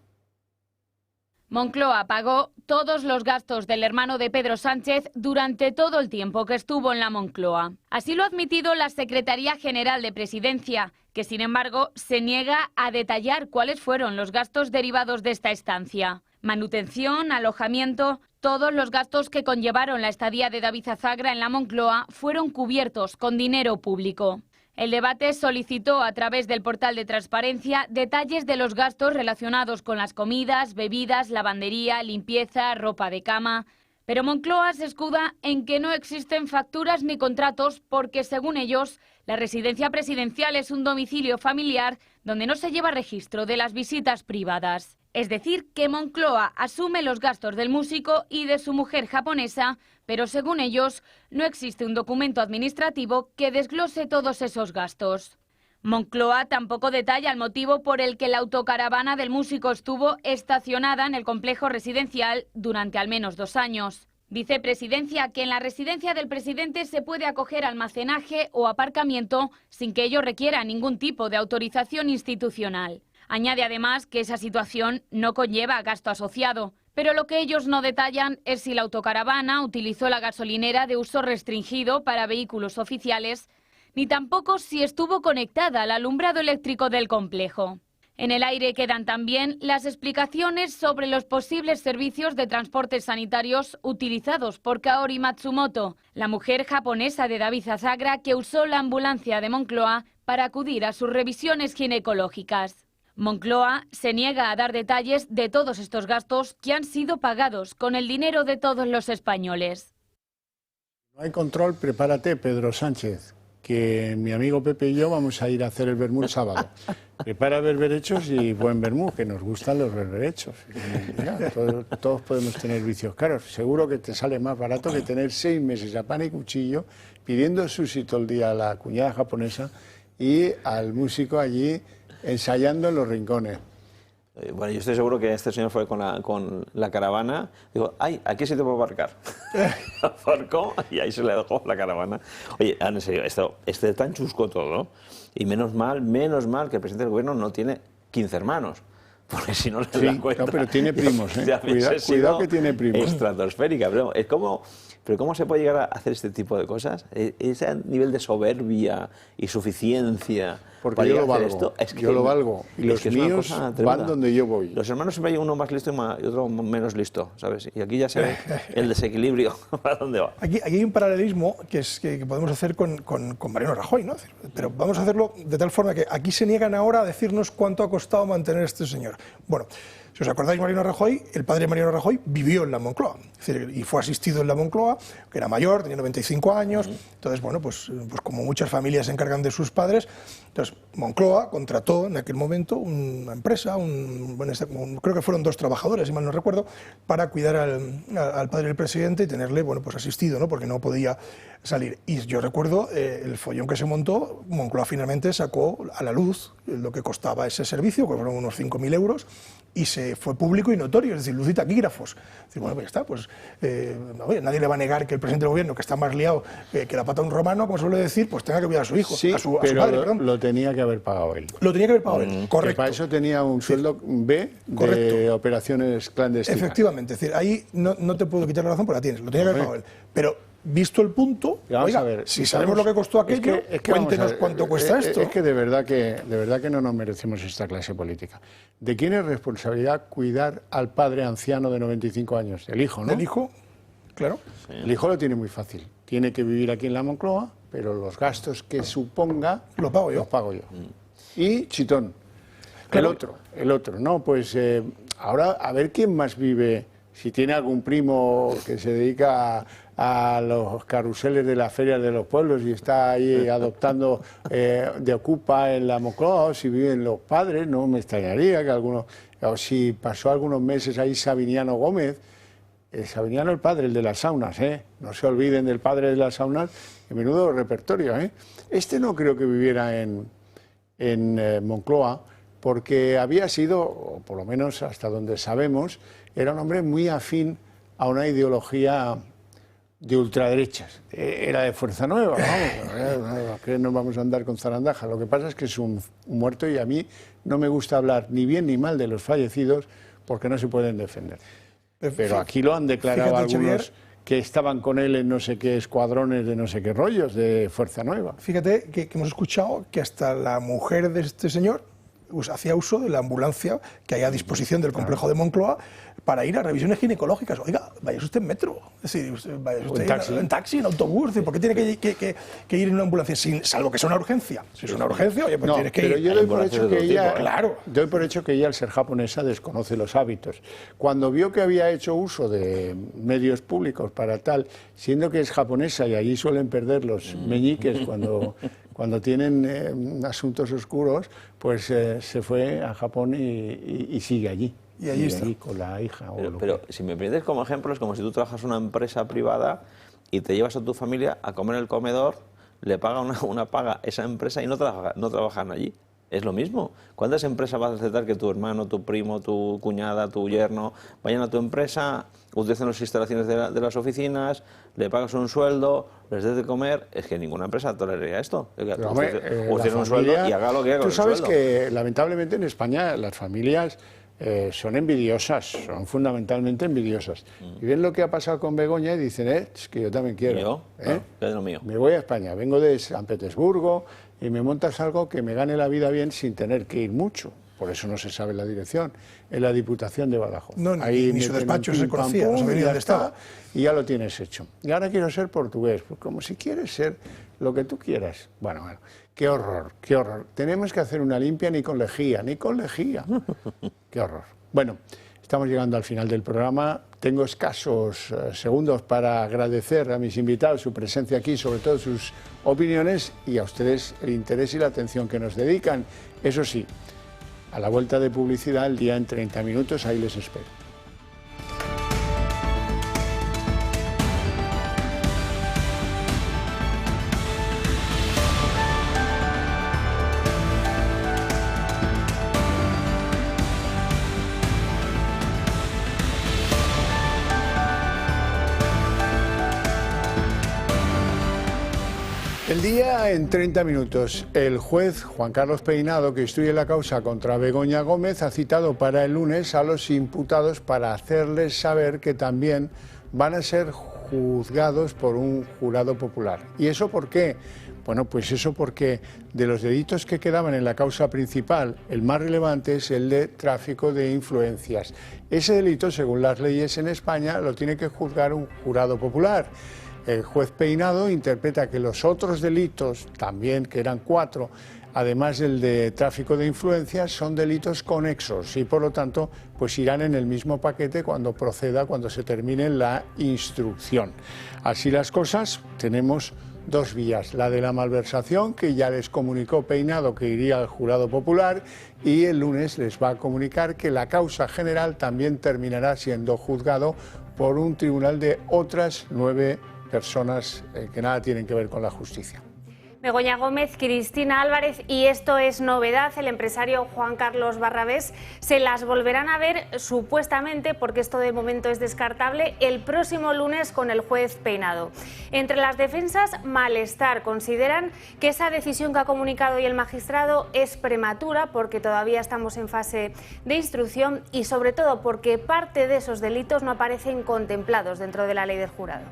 Moncloa pagó todos los gastos del hermano de Pedro Sánchez durante todo el tiempo que estuvo en la Moncloa. Así lo ha admitido la Secretaría General de Presidencia, que sin embargo se niega a detallar cuáles fueron los gastos derivados de esta estancia. Manutención, alojamiento, todos los gastos que conllevaron la estadía de David Azagra en la Moncloa fueron cubiertos con dinero público. El debate solicitó a través del portal de transparencia detalles de los gastos relacionados con las comidas, bebidas, lavandería, limpieza, ropa de cama. Pero Moncloa se escuda en que no existen facturas ni contratos porque, según ellos, la residencia presidencial es un domicilio familiar donde no se lleva registro de las visitas privadas. Es decir, que Moncloa asume los gastos del músico y de su mujer japonesa, pero según ellos no existe un documento administrativo que desglose todos esos gastos. Moncloa tampoco detalla el motivo por el que la autocaravana del músico estuvo estacionada en el complejo residencial durante al menos 2 años. Dice Presidencia que en la residencia del presidente se puede acoger almacenaje o aparcamiento sin que ello requiera ningún tipo de autorización institucional. Añade además que esa situación no conlleva gasto asociado, pero lo que ellos no detallan es si la autocaravana utilizó la gasolinera de uso restringido para vehículos oficiales, ni tampoco si estuvo conectada al alumbrado eléctrico del complejo. En el aire quedan también las explicaciones sobre los posibles servicios de transportes sanitarios utilizados por Kaori Matsumoto, la mujer japonesa de David Azagra que usó la ambulancia de Moncloa para acudir a sus revisiones ginecológicas. Moncloa se niega a dar detalles de todos estos gastos que han sido pagados con el dinero de todos los españoles. No hay control, prepárate, Pedro Sánchez, que mi amigo Pepe y yo vamos a ir a hacer el vermú el sábado. Prepara berberechos y buen vermú, que nos gustan los berberechos. Mira, todos podemos tener vicios caros. Seguro que te sale más barato que tener 6 meses a pan y cuchillo pidiendo sushi todo el día a la cuñada japonesa y al músico allí ensayando en los rincones. Bueno, yo estoy seguro que este señor fue con la caravana. Digo, ay, aquí sí te puedo aparcar. Aparcó y ahí se le dejó la caravana. Oye, en serio, esto es tan chusco todo. Y menos mal que el presidente del gobierno no tiene 15 hermanos. Porque si no le dan cuenta. No, pero tiene primos, cuidado que tiene primos. Estratosférica, pero ¿cómo se puede llegar a hacer este tipo de cosas? Ese nivel de soberbia y suficiencia. Porque yo lo valgo, yo lo valgo. Y los míos van donde yo voy. Los hermanos siempre hay uno más listo y otro menos listo, ¿sabes? Y aquí ya se ve el desequilibrio para dónde va. Aquí hay un paralelismo que podemos hacer con Mariano Rajoy, ¿no? Pero vamos a hacerlo de tal forma que aquí se niegan ahora a decirnos cuánto ha costado mantener a este señor. Bueno, si os acordáis, Mariano Rajoy, el padre de Mariano Rajoy vivió en la Moncloa, es decir, y fue asistido en la Moncloa, que era mayor, tenía 95 años, entonces, bueno, pues como muchas familias se encargan de sus padres, entonces Moncloa contrató en aquel momento una empresa, creo que fueron 2 trabajadores, si mal no recuerdo, para cuidar al padre del presidente y tenerle, bueno, pues asistido, ¿no? Porque no podía salir. Y yo recuerdo el follón que se montó. Moncloa finalmente sacó a la luz lo que costaba ese servicio, que fueron unos 5.000 euros, y se fue público y notorio, es decir, luz y taquígrafos. Es decir, bueno, pues ya está, pues nadie le va a negar que el presidente del gobierno, que está más liado que la pata de un romano, como suele decir, pues tenga que cuidar a su hijo, sí, a su pero padre, perdón. Lo tenía que haber pagado él. Lo tenía que haber pagado él, correcto. Que para eso tenía un sueldo B de operaciones clandestinas. Efectivamente, es decir, ahí no te puedo quitar la razón porque la tienes, lo tenía que haber pagado él. Pero visto el punto, oiga, si sabemos lo que costó aquello, cuéntenos cuánto cuesta esto. Es que de verdad que no nos merecemos esta clase política. ¿De quién es responsabilidad cuidar al padre anciano de 95 años? El hijo, ¿no? Del hijo, claro. Sí. El hijo lo tiene muy fácil. Tiene que vivir aquí en la Moncloa, pero los gastos que suponga los pago yo. Y chitón. Claro. El otro. No, pues ahora a ver quién más vive. Si tiene algún primo que se dedica a los carruseles de las ferias de los pueblos y está ahí adoptando de ocupa en la Moncloa, o si viven los padres, no me extrañaría que algunos, o si pasó algunos meses ahí Sabiniano Gómez, Sabiniano el padre, el de las saunas, no se olviden del padre de las saunas, que menudo repertorio, Este no creo que viviera en Moncloa, porque había sido, o por lo menos hasta donde sabemos, era un hombre muy afín a una ideología de ultraderechas. Era de Fuerza Nueva, vamos, que no vamos a andar con zarandajas. Lo que pasa es que es un muerto y a mí no me gusta hablar ni bien ni mal de los fallecidos porque no se pueden defender. Pero aquí lo han declarado algunos Xavier, que estaban con él en no sé qué escuadrones de no sé qué rollos de Fuerza Nueva. Fíjate que hemos escuchado que hasta la mujer de este señor hacía uso de la ambulancia que hay a disposición del complejo de Moncloa para ir a revisiones ginecológicas. Oiga, vaya usted en metro, es decir, vaya usted en taxi, en autobús, ¿por qué tiene que ir en una ambulancia? Salvo que sea una urgencia. Si es una urgencia, oye, pues tienes que ir. Pero yo doy por hecho que ella, doy por hecho que ella, al ser japonesa, desconoce los hábitos. Cuando vio que había hecho uso de medios públicos para tal, siendo que es japonesa y allí suelen perder los meñiques cuando tienen asuntos oscuros, pues se fue a Japón y sigue allí. Y allí está. Allí con la hija. Pero si me permites como ejemplo, es como si tú trabajas en una empresa privada y te llevas a tu familia a comer en el comedor, le paga una paga esa empresa y no trabajan allí. Es lo mismo. ¿Cuántas empresas vas a aceptar que tu hermano, tu primo, tu cuñada, tu yerno vayan a tu empresa, utilicen las instalaciones de las oficinas, le pagas un sueldo, les des de comer? Es que ninguna empresa toleraría esto. Utilicen un sueldo y haga lo que haga con el sueldo. Tú sabes que lamentablemente en España las familias son envidiosas, son fundamentalmente envidiosas. Y ven lo que ha pasado con Begoña y dicen, es que yo también quiero. ¿Yo? ¿Qué es lo mío? Me voy a España, vengo de San Petersburgo y me montas algo que me gane la vida bien sin tener que ir mucho. Por eso no se sabe la dirección. En la Diputación de Badajoz. No, ni su despacho se conocía, no sabía ni dónde estaba. Y ya lo tienes hecho. Y ahora quiero ser portugués, pues como si quieres ser lo que tú quieras. Bueno, qué horror, qué horror. Tenemos que hacer una limpia ni con lejía. Qué horror. Bueno, estamos llegando al final del programa. Tengo escasos segundos para agradecer a mis invitados su presencia aquí, sobre todo sus opiniones, y a ustedes el interés y la atención que nos dedican. Eso sí, a la vuelta de publicidad, el día en 30 minutos, ahí les espero. El día en 30 minutos. El juez Juan Carlos Peinado, que instruye la causa contra Begoña Gómez, ha citado para el lunes a los imputados para hacerles saber que también van a ser juzgados por un jurado popular. ¿Y eso por qué? Bueno, pues eso porque de los delitos que quedaban en la causa principal, el más relevante es el de tráfico de influencias. Ese delito, según las leyes en España, lo tiene que juzgar un jurado popular. El juez Peinado interpreta que los otros delitos, también que eran 4, además del de tráfico de influencias, son delitos conexos y por lo tanto pues irán en el mismo paquete cuando se termine la instrucción. Así las cosas, tenemos dos vías, la de la malversación, que ya les comunicó Peinado que iría al jurado popular, y el lunes les va a comunicar que la causa general también terminará siendo juzgado por un tribunal de otras 9 personas que nada tienen que ver con la justicia. Begoña Gómez, Cristina Álvarez, y esto es novedad, el empresario Juan Carlos Barrabés se las volverán a ver supuestamente, porque esto de momento es descartable, el próximo lunes con el juez Peinado. Entre las defensas, malestar. Consideran que esa decisión que ha comunicado hoy el magistrado es prematura porque todavía estamos en fase de instrucción y sobre todo porque parte de esos delitos no aparecen contemplados dentro de la ley del jurado.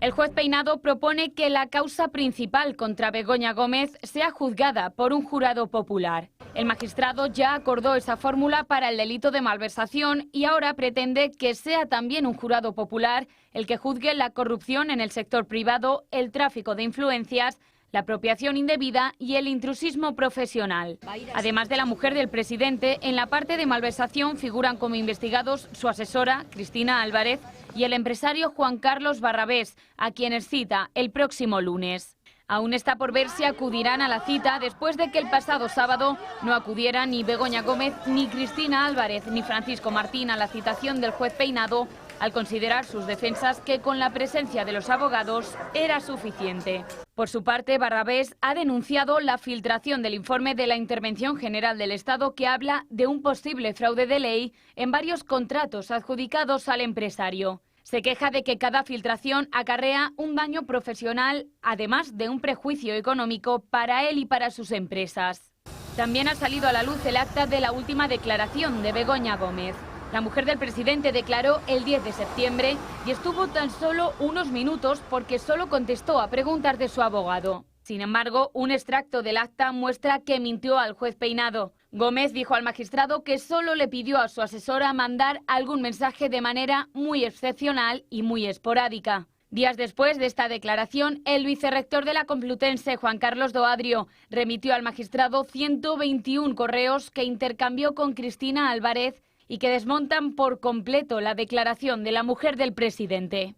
El juez Peinado propone que la causa principal contra Begoña Gómez sea juzgada por un jurado popular. El magistrado ya acordó esa fórmula para el delito de malversación y ahora pretende que sea también un jurado popular el que juzgue la corrupción en el sector privado, el tráfico de influencias, la apropiación indebida y el intrusismo profesional. Además de la mujer del presidente, en la parte de malversación figuran como investigados su asesora, Cristina Álvarez, y el empresario Juan Carlos Barrabés, a quienes cita el próximo lunes. Aún está por ver si acudirán a la cita después de que el pasado sábado no acudieran ni Begoña Gómez, ni Cristina Álvarez, ni Francisco Martín a la citación del juez Peinado, al considerar sus defensas que con la presencia de los abogados era suficiente. Por su parte, Barrabés ha denunciado la filtración del informe de la Intervención General del Estado que habla de un posible fraude de ley en varios contratos adjudicados al empresario. Se queja de que cada filtración acarrea un daño profesional, además de un prejuicio económico para él y para sus empresas. También ha salido a la luz el acta de la última declaración de Begoña Gómez. La mujer del presidente declaró el 10 de septiembre y estuvo tan solo unos minutos porque solo contestó a preguntas de su abogado. Sin embargo, un extracto del acta muestra que mintió al juez Peinado. Gómez dijo al magistrado que solo le pidió a su asesora mandar algún mensaje de manera muy excepcional y muy esporádica. Días después de esta declaración, el vicerrector de la Complutense, Juan Carlos Doadrio, remitió al magistrado 121 correos que intercambió con Cristina Álvarez y que desmontan por completo la declaración de la mujer del presidente.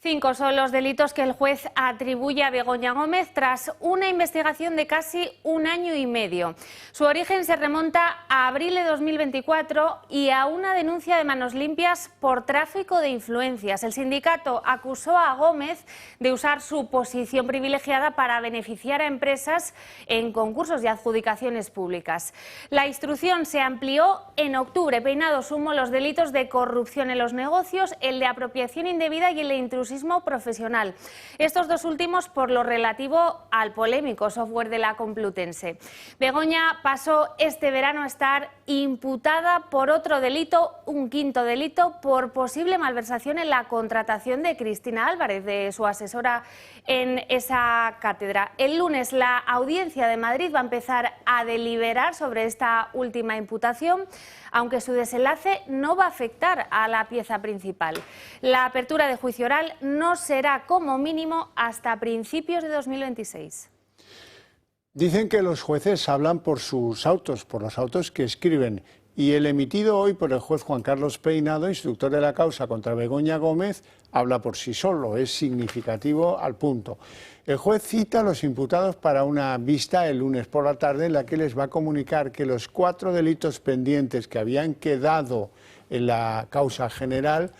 5 son los delitos que el juez atribuye a Begoña Gómez tras una investigación de casi un año y medio. Su origen se remonta a abril de 2024 y a una denuncia de Manos Limpias por tráfico de influencias. El sindicato acusó a Gómez de usar su posición privilegiada para beneficiar a empresas en concursos y adjudicaciones públicas. La instrucción se amplió en octubre. Peinado sumó los delitos de corrupción en los negocios, el de apropiación indebida y el de intrusismo profesional. Estos dos últimos por lo relativo al polémico software de la Complutense. Begoña pasó este verano a estar imputada por otro delito, un quinto delito, por posible malversación en la contratación de Cristina Álvarez, de su asesora en esa cátedra. El lunes la Audiencia de Madrid va a empezar a deliberar sobre esta última imputación, aunque su desenlace no va a afectar a la pieza principal. La apertura de juicio oral no será como mínimo hasta principios de 2026. Dicen que los jueces hablan por sus autos, por los autos que escriben, y el emitido hoy por el juez Juan Carlos Peinado, instructor de la causa contra Begoña Gómez, habla por sí solo, es significativo al punto. El juez cita a los imputados para una vista el lunes por la tarde en la que les va a comunicar que los 4 delitos pendientes que habían quedado en la causa general,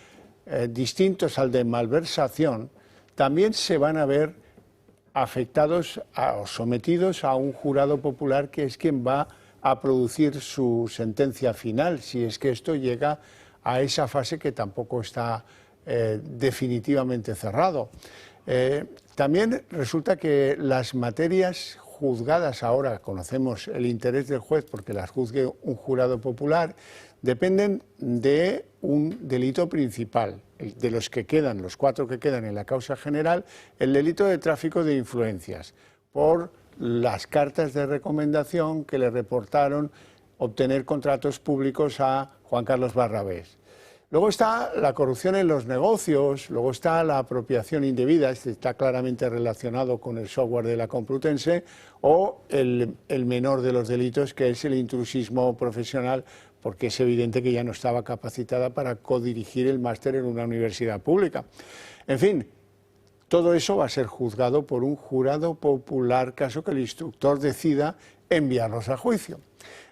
distintos al de malversación, también se van a ver afectados o sometidos a un jurado popular que es quien va a producir su sentencia final, si es que esto llega a esa fase que tampoco está definitivamente cerrado. También resulta que las materias juzgadas ahora, conocemos el interés del juez porque las juzgue un jurado popular, dependen de un delito principal, de los que quedan, los 4 que quedan en la causa general, el delito de tráfico de influencias, por las cartas de recomendación que le reportaron obtener contratos públicos a Juan Carlos Barrabés. Luego está la corrupción en los negocios, luego está la apropiación indebida, este está claramente relacionado con el software de la Complutense, o el menor de los delitos, que es el intrusismo profesional, porque es evidente que ya no estaba capacitada para codirigir el máster en una universidad pública. En fin, todo eso va a ser juzgado por un jurado popular, caso que el instructor decida enviarlos a juicio.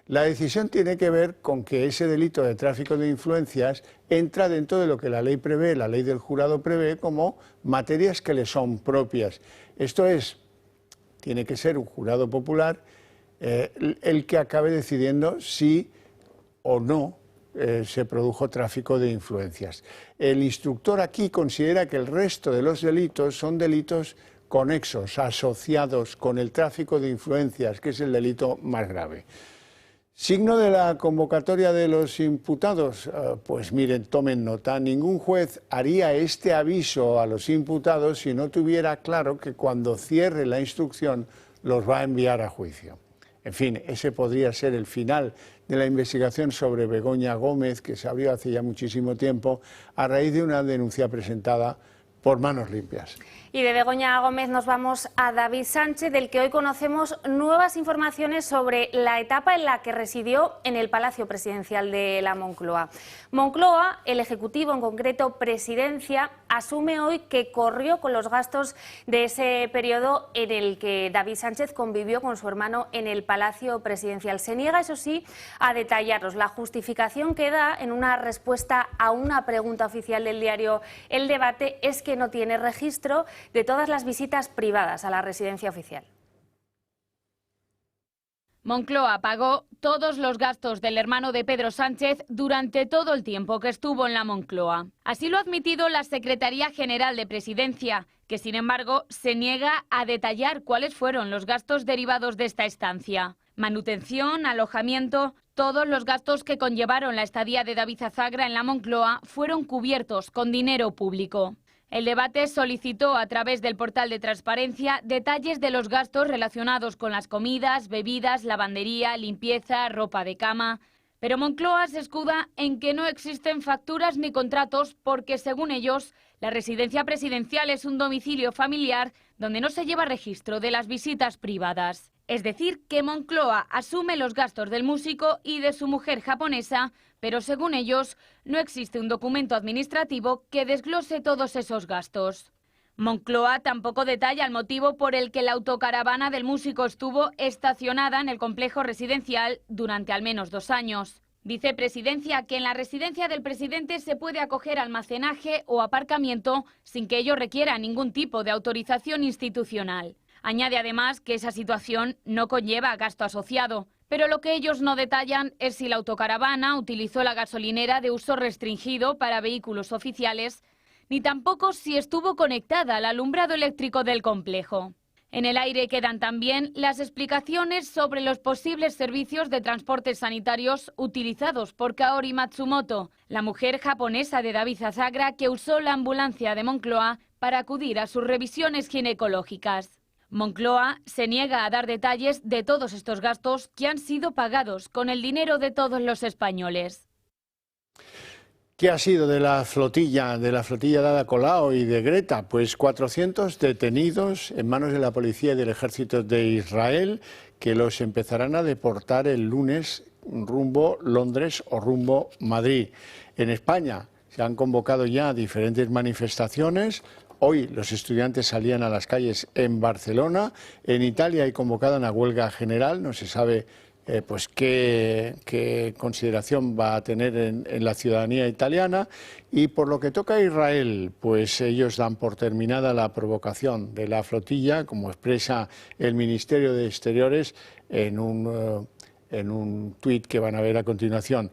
La decisión tiene que ver con que ese delito de tráfico de influencias entra dentro de lo que la ley prevé, la ley del jurado prevé como materias que le son propias. Esto es, tiene que ser un jurado popular el que acabe decidiendo si o no se produjo tráfico de influencias. El instructor aquí considera que el resto de los delitos son delitos conexos, asociados con el tráfico de influencias, que es el delito más grave. Signo de la convocatoria de los imputados, pues miren, tomen nota, ningún juez haría este aviso a los imputados si no tuviera claro que cuando cierre la instrucción los va a enviar a juicio. En fin, ese podría ser el final de la investigación sobre Begoña Gómez, que se abrió hace ya muchísimo tiempo, a raíz de una denuncia presentada por Manos Limpias. Y de Begoña Gómez nos vamos a David Sánchez, del que hoy conocemos nuevas informaciones sobre la etapa en la que residió en el Palacio Presidencial de la Moncloa. Moncloa, el Ejecutivo, en concreto Presidencia, asume hoy que corrió con los gastos de ese periodo en el que David Sánchez convivió con su hermano en el Palacio Presidencial. Se niega, eso sí, a detallarlos. La justificación que da en una respuesta a una pregunta oficial del diario El Debate es que no tiene registro de todas las visitas privadas a la residencia oficial. Moncloa pagó todos los gastos del hermano de Pedro Sánchez durante todo el tiempo que estuvo en la Moncloa. Así lo ha admitido la Secretaría General de Presidencia, que sin embargo se niega a detallar cuáles fueron los gastos derivados de esta estancia. Manutención, alojamiento, todos los gastos que conllevaron la estadía de David Azagra en la Moncloa fueron cubiertos con dinero público. El Debate solicitó a través del portal de transparencia detalles de los gastos relacionados con las comidas, bebidas, lavandería, limpieza, ropa de cama. Pero Moncloa se escuda en que no existen facturas ni contratos porque, según ellos, la residencia presidencial es un domicilio familiar donde no se lleva registro de las visitas privadas. Es decir, que Moncloa asume los gastos del músico y de su mujer japonesa, pero según ellos no existe un documento administrativo que desglose todos esos gastos. Moncloa tampoco detalla el motivo por el que la autocaravana del músico estuvo estacionada en el complejo residencial durante al menos 2 años. Dice Presidencia que en la residencia del presidente se puede acoger almacenaje o aparcamiento sin que ello requiera ningún tipo de autorización institucional. Añade además que esa situación no conlleva gasto asociado, pero lo que ellos no detallan es si la autocaravana utilizó la gasolinera de uso restringido para vehículos oficiales, ni tampoco si estuvo conectada al alumbrado eléctrico del complejo. En el aire quedan también las explicaciones sobre los posibles servicios de transportes sanitarios utilizados por Kaori Matsumoto, la mujer japonesa de David Azagra que usó la ambulancia de Moncloa para acudir a sus revisiones ginecológicas. Moncloa se niega a dar detalles de todos estos gastos que han sido pagados con el dinero de todos los españoles. ¿Qué ha sido de la flotilla de Ada Colau y de Greta? Pues 400 detenidos en manos de la policía y del ejército de Israel, que los empezarán a deportar el lunes rumbo Londres o rumbo Madrid. En España se han convocado ya diferentes manifestaciones. Hoy los estudiantes salían a las calles en Barcelona. En Italia hay convocada una huelga general, no se sabe pues qué consideración va a tener en la ciudadanía italiana. Y por lo que toca a Israel, pues ellos dan por terminada la provocación de la flotilla, como expresa el Ministerio de Exteriores en un tuit que van a ver a continuación.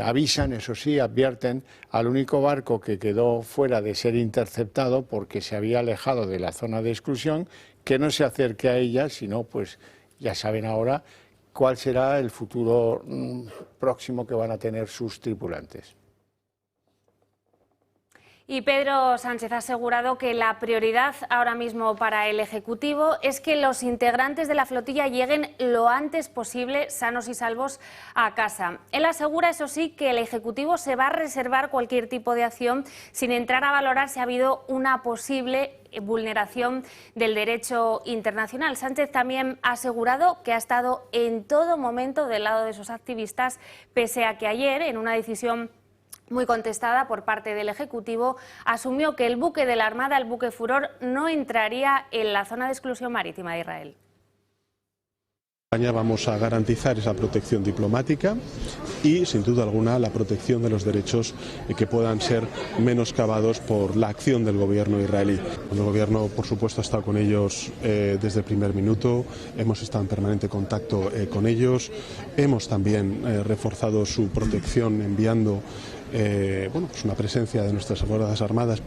Avisan, eso sí, advierten al único barco que quedó fuera de ser interceptado porque se había alejado de la zona de exclusión, que no se acerque a ella, sino pues ya saben ahora cuál será el futuro próximo que van a tener sus tripulantes. Y Pedro Sánchez ha asegurado que la prioridad ahora mismo para el Ejecutivo es que los integrantes de la flotilla lleguen lo antes posible, sanos y salvos, a casa. Él asegura, eso sí, que el Ejecutivo se va a reservar cualquier tipo de acción sin entrar a valorar si ha habido una posible vulneración del derecho internacional. Sánchez también ha asegurado que ha estado en todo momento del lado de esos activistas, pese a que ayer, en una decisión muy contestada por parte del Ejecutivo, asumió que el buque de la Armada, el buque Furor, no entraría en la zona de exclusión marítima de Israel. España vamos a garantizar esa protección diplomática y, sin duda alguna, la protección de los derechos que puedan ser menoscabados por la acción del gobierno israelí. El gobierno, por supuesto, ha estado con ellos desde el primer minuto, hemos estado en permanente contacto con ellos, hemos también reforzado su protección enviando pues una presencia de nuestras Fuerzas Armadas.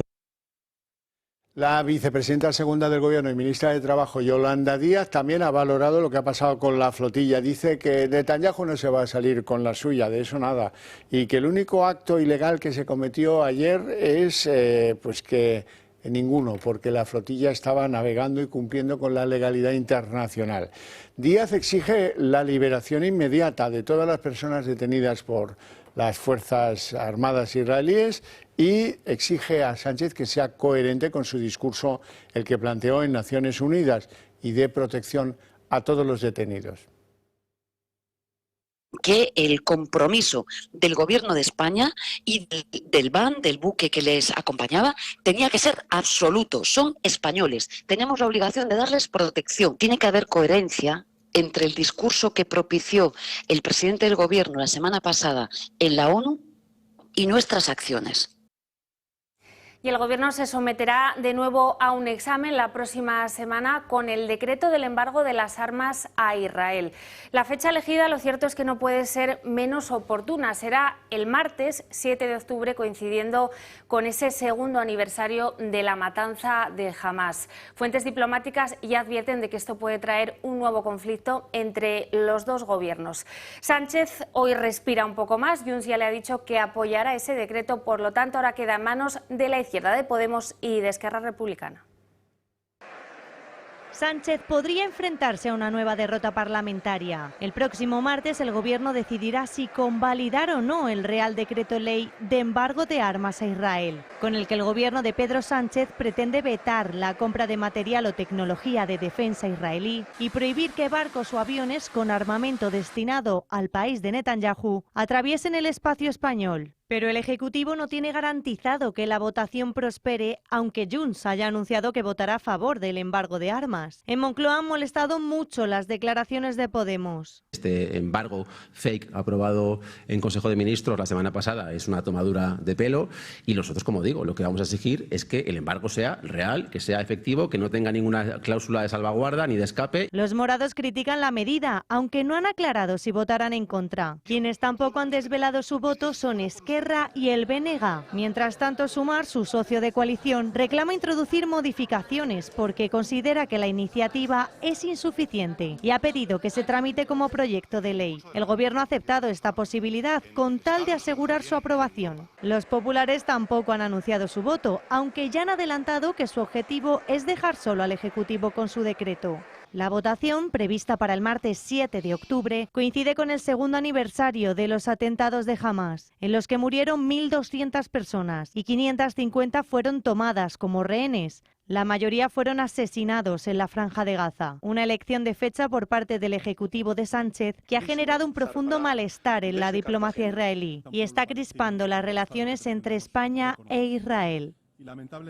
La vicepresidenta segunda del Gobierno y ministra de Trabajo, Yolanda Díaz, también ha valorado lo que ha pasado con la flotilla. Dice que Netanyahu no se va a salir con la suya, de eso nada, y que el único acto ilegal que se cometió ayer es pues que ninguno, porque la flotilla estaba navegando y cumpliendo con la legalidad internacional. Díaz exige la liberación inmediata de todas las personas detenidas por las Fuerzas Armadas israelíes y exige a Sánchez que sea coherente con su discurso, el que planteó en Naciones Unidas, y dé protección a todos los detenidos. Que el compromiso del Gobierno de España y del BAN, del buque que les acompañaba, tenía que ser absoluto. Son españoles. Tenemos la obligación de darles protección. Tiene que haber coherencia entre el discurso que propició el presidente del Gobierno la semana pasada en la ONU y nuestras acciones. Y el Gobierno se someterá de nuevo a un examen la próxima semana con el decreto del embargo de las armas a Israel. La fecha elegida, lo cierto es que no puede ser menos oportuna. Será el martes 7 de octubre, coincidiendo con ese segundo aniversario de la matanza de Hamás. Fuentes diplomáticas ya advierten de que esto puede traer un nuevo conflicto entre los dos gobiernos. Sánchez hoy respira un poco más. Junts ya le ha dicho que apoyará ese decreto, por lo tanto ahora queda en manos de la izquierda, de Podemos y de Esquerra Republicana. Sánchez podría enfrentarse a una nueva derrota parlamentaria. El próximo martes el Gobierno decidirá si convalidar o no el Real Decreto Ley de embargo de armas a Israel, con el que el Gobierno de Pedro Sánchez pretende vetar la compra de material o tecnología de defensa israelí y prohibir que barcos o aviones con armamento destinado al país de Netanyahu atraviesen el espacio español. Pero el Ejecutivo no tiene garantizado que la votación prospere, aunque Junts haya anunciado que votará a favor del embargo de armas. En Moncloa han molestado mucho las declaraciones de Podemos. Este embargo fake aprobado en Consejo de Ministros la semana pasada es una tomadura de pelo y nosotros, como digo, lo que vamos a exigir es que el embargo sea real, que sea efectivo, que no tenga ninguna cláusula de salvaguarda ni de escape. Los morados critican la medida, aunque no han aclarado si votarán en contra. Quienes tampoco han desvelado su voto son Esquerra y el BNG. Mientras tanto, Sumar, su socio de coalición, reclama introducir modificaciones porque considera que la iniciativa es insuficiente y ha pedido que se tramite como proyecto de ley. El Gobierno ha aceptado esta posibilidad con tal de asegurar su aprobación. Los populares tampoco han anunciado su voto, aunque ya han adelantado que su objetivo es dejar solo al Ejecutivo con su decreto. La votación, prevista para el martes 7 de octubre, coincide con el segundo aniversario de los atentados de Hamás, en los que murieron 1.200 personas y 550 fueron tomadas como rehenes. La mayoría fueron asesinados en la Franja de Gaza. Una elección de fecha por parte del Ejecutivo de Sánchez que ha generado un profundo malestar en la diplomacia israelí y está crispando las relaciones entre España e Israel.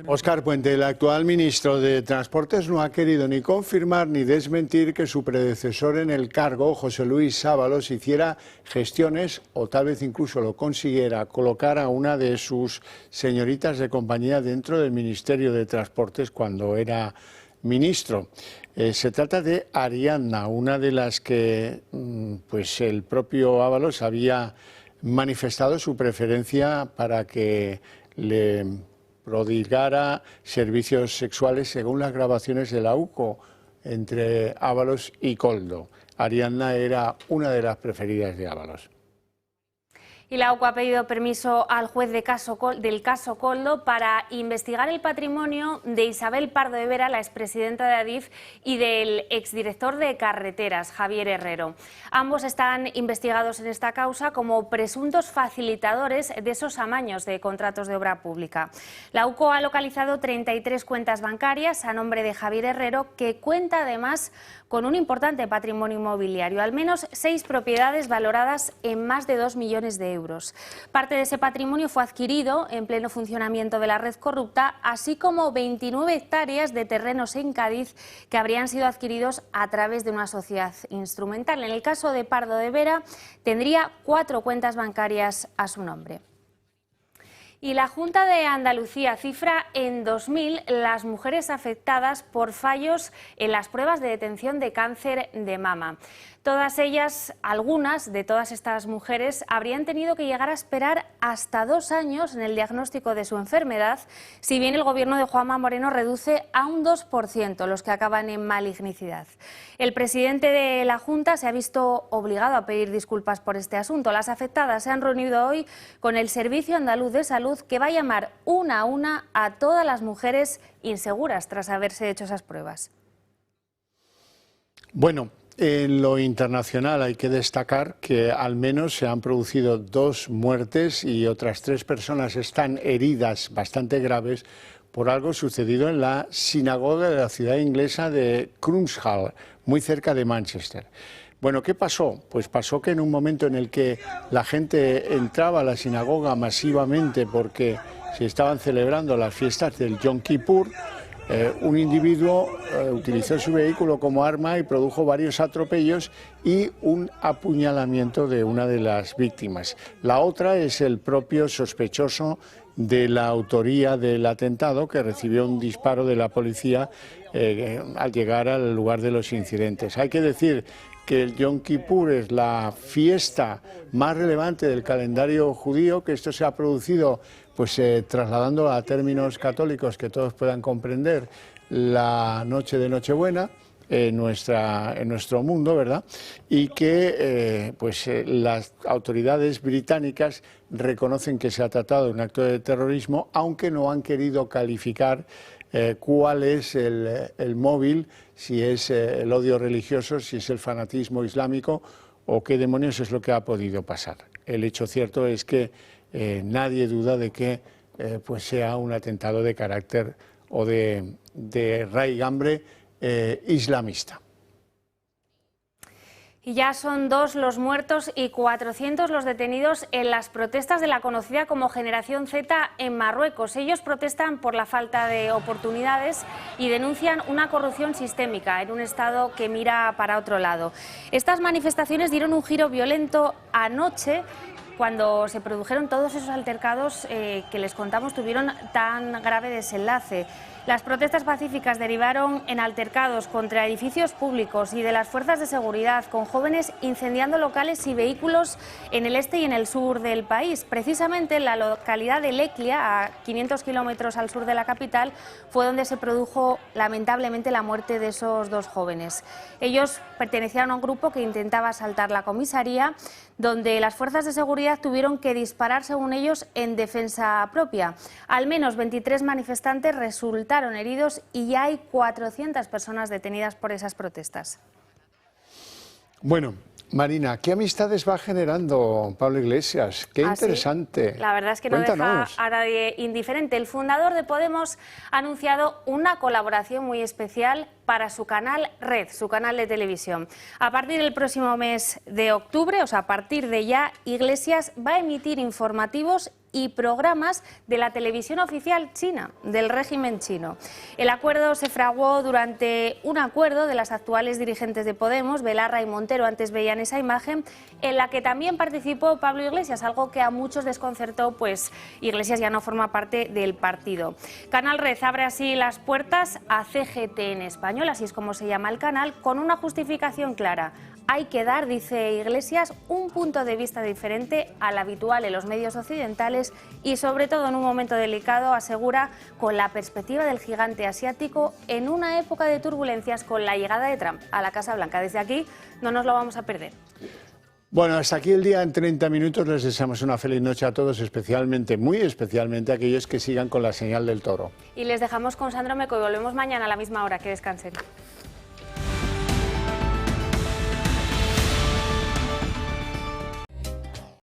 Óscar Puente, el actual ministro de Transportes, no ha querido ni confirmar ni desmentir que su predecesor en el cargo, José Luis Ábalos, hiciera gestiones o tal vez incluso lo consiguiera, colocar a una de sus señoritas de compañía dentro del Ministerio de Transportes cuando era ministro. Se trata de Ariadna, una de las que pues el propio Ábalos había manifestado su preferencia para que le prodigara servicios sexuales según las grabaciones de la UCO entre Ábalos y Koldo. Ariadna era una de las preferidas de Ábalos. Y la UCO ha pedido permiso al juez del caso Koldo para investigar el patrimonio de Isabel Pardo de Vera, la expresidenta de Adif, y del exdirector de Carreteras, Javier Herrero. Ambos están investigados en esta causa como presuntos facilitadores de esos amaños de contratos de obra pública. La UCO ha localizado 33 cuentas bancarias a nombre de Javier Herrero, que cuenta además con un importante patrimonio inmobiliario, al menos 6 propiedades valoradas en más de 2 millones de euros. Parte de ese patrimonio fue adquirido en pleno funcionamiento de la red corrupta, así como 29 hectáreas de terrenos en Cádiz que habrían sido adquiridos a través de una sociedad instrumental. En el caso de Pardo de Vera, tendría 4 cuentas bancarias a su nombre. Y la Junta de Andalucía cifra en 2000 las mujeres afectadas por fallos en las pruebas de detección de cáncer de mama. Todas ellas, algunas de todas estas mujeres, habrían tenido que llegar a esperar hasta 2 años en el diagnóstico de su enfermedad, si bien el gobierno de Juanma Moreno reduce a un 2% los que acaban en malignicidad. El presidente de la Junta se ha visto obligado a pedir disculpas por este asunto. Las afectadas se han reunido hoy con el Servicio Andaluz de Salud, que va a llamar una a una a todas las mujeres inseguras tras haberse hecho esas pruebas. Bueno, en lo internacional hay que destacar que al menos se han producido 2 muertes y otras 3 personas están heridas bastante graves por algo sucedido en la sinagoga de la ciudad inglesa de Crumshall, muy cerca de Manchester. Bueno, ¿qué pasó? Pues pasó que en un momento en el que la gente entraba a la sinagoga masivamente porque se estaban celebrando las fiestas del Yom Kippur, un individuo utilizó su vehículo como arma y produjo varios atropellos y un apuñalamiento de una de las víctimas. La otra es el propio sospechoso de la autoría del atentado, que recibió un disparo de la policía al llegar al lugar de los incidentes. Hay que decir que el Yom Kippur es la fiesta más relevante del calendario judío, que esto se ha producido pues trasladando a términos católicos que todos puedan comprender, la noche de Nochebuena en nuestro mundo, ¿verdad? Y que las autoridades británicas reconocen que se ha tratado de un acto de terrorismo, aunque no han querido calificar cuál es el móvil, si es el odio religioso, si es el fanatismo islámico o qué demonios es lo que ha podido pasar. El hecho cierto es que nadie duda de que sea un atentado de carácter o de raigambre islamista. Y ya son 2 los muertos y 400 los detenidos en las protestas de la conocida como Generación Z en Marruecos. Ellos protestan por la falta de oportunidades y denuncian una corrupción sistémica en un Estado que mira para otro lado. Estas manifestaciones dieron un giro violento anoche, cuando se produjeron todos esos altercados que les contamos tuvieron tan grave desenlace. Las protestas pacíficas derivaron en altercados contra edificios públicos y de las fuerzas de seguridad, con jóvenes incendiando locales y vehículos en el este y en el sur del país. Precisamente en la localidad de Leclia, a 500 kilómetros al sur de la capital, fue donde se produjo lamentablemente la muerte de esos 2 jóvenes. Ellos pertenecían a un grupo que intentaba asaltar la comisaría, donde las fuerzas de seguridad tuvieron que disparar, según ellos, en defensa propia. Al menos 23 manifestantes resultaron heridos y ya hay 400 personas detenidas por esas protestas. Bueno, Marina, ¿qué amistades va generando Pablo Iglesias? Qué interesante. La verdad es que no deja a nadie indiferente. El fundador de Podemos ha anunciado una colaboración muy especial para su canal Red, su canal de televisión. A partir del próximo mes de octubre, o sea, a partir de ya, Iglesias va a emitir informativos y programas de la televisión oficial china, del régimen chino. El acuerdo se fraguó durante un acuerdo de las actuales dirigentes de Podemos, Belarra y Montero, antes veían esa imagen, en la que también participó Pablo Iglesias, algo que a muchos desconcertó, pues Iglesias ya no forma parte del partido. Canal Red abre así las puertas a CGT en español, así es como se llama el canal, con una justificación clara. Hay que dar, dice Iglesias, un punto de vista diferente al habitual en los medios occidentales y, sobre todo en un momento delicado, asegura, con la perspectiva del gigante asiático en una época de turbulencias con la llegada de Trump a la Casa Blanca. Desde aquí no nos lo vamos a perder. Bueno, hasta aquí el día en 30 minutos. Les deseamos una feliz noche a todos, especialmente, muy especialmente a aquellos que sigan con la señal del toro. Y les dejamos con Sandro Meco y volvemos mañana a la misma hora. Que descansen.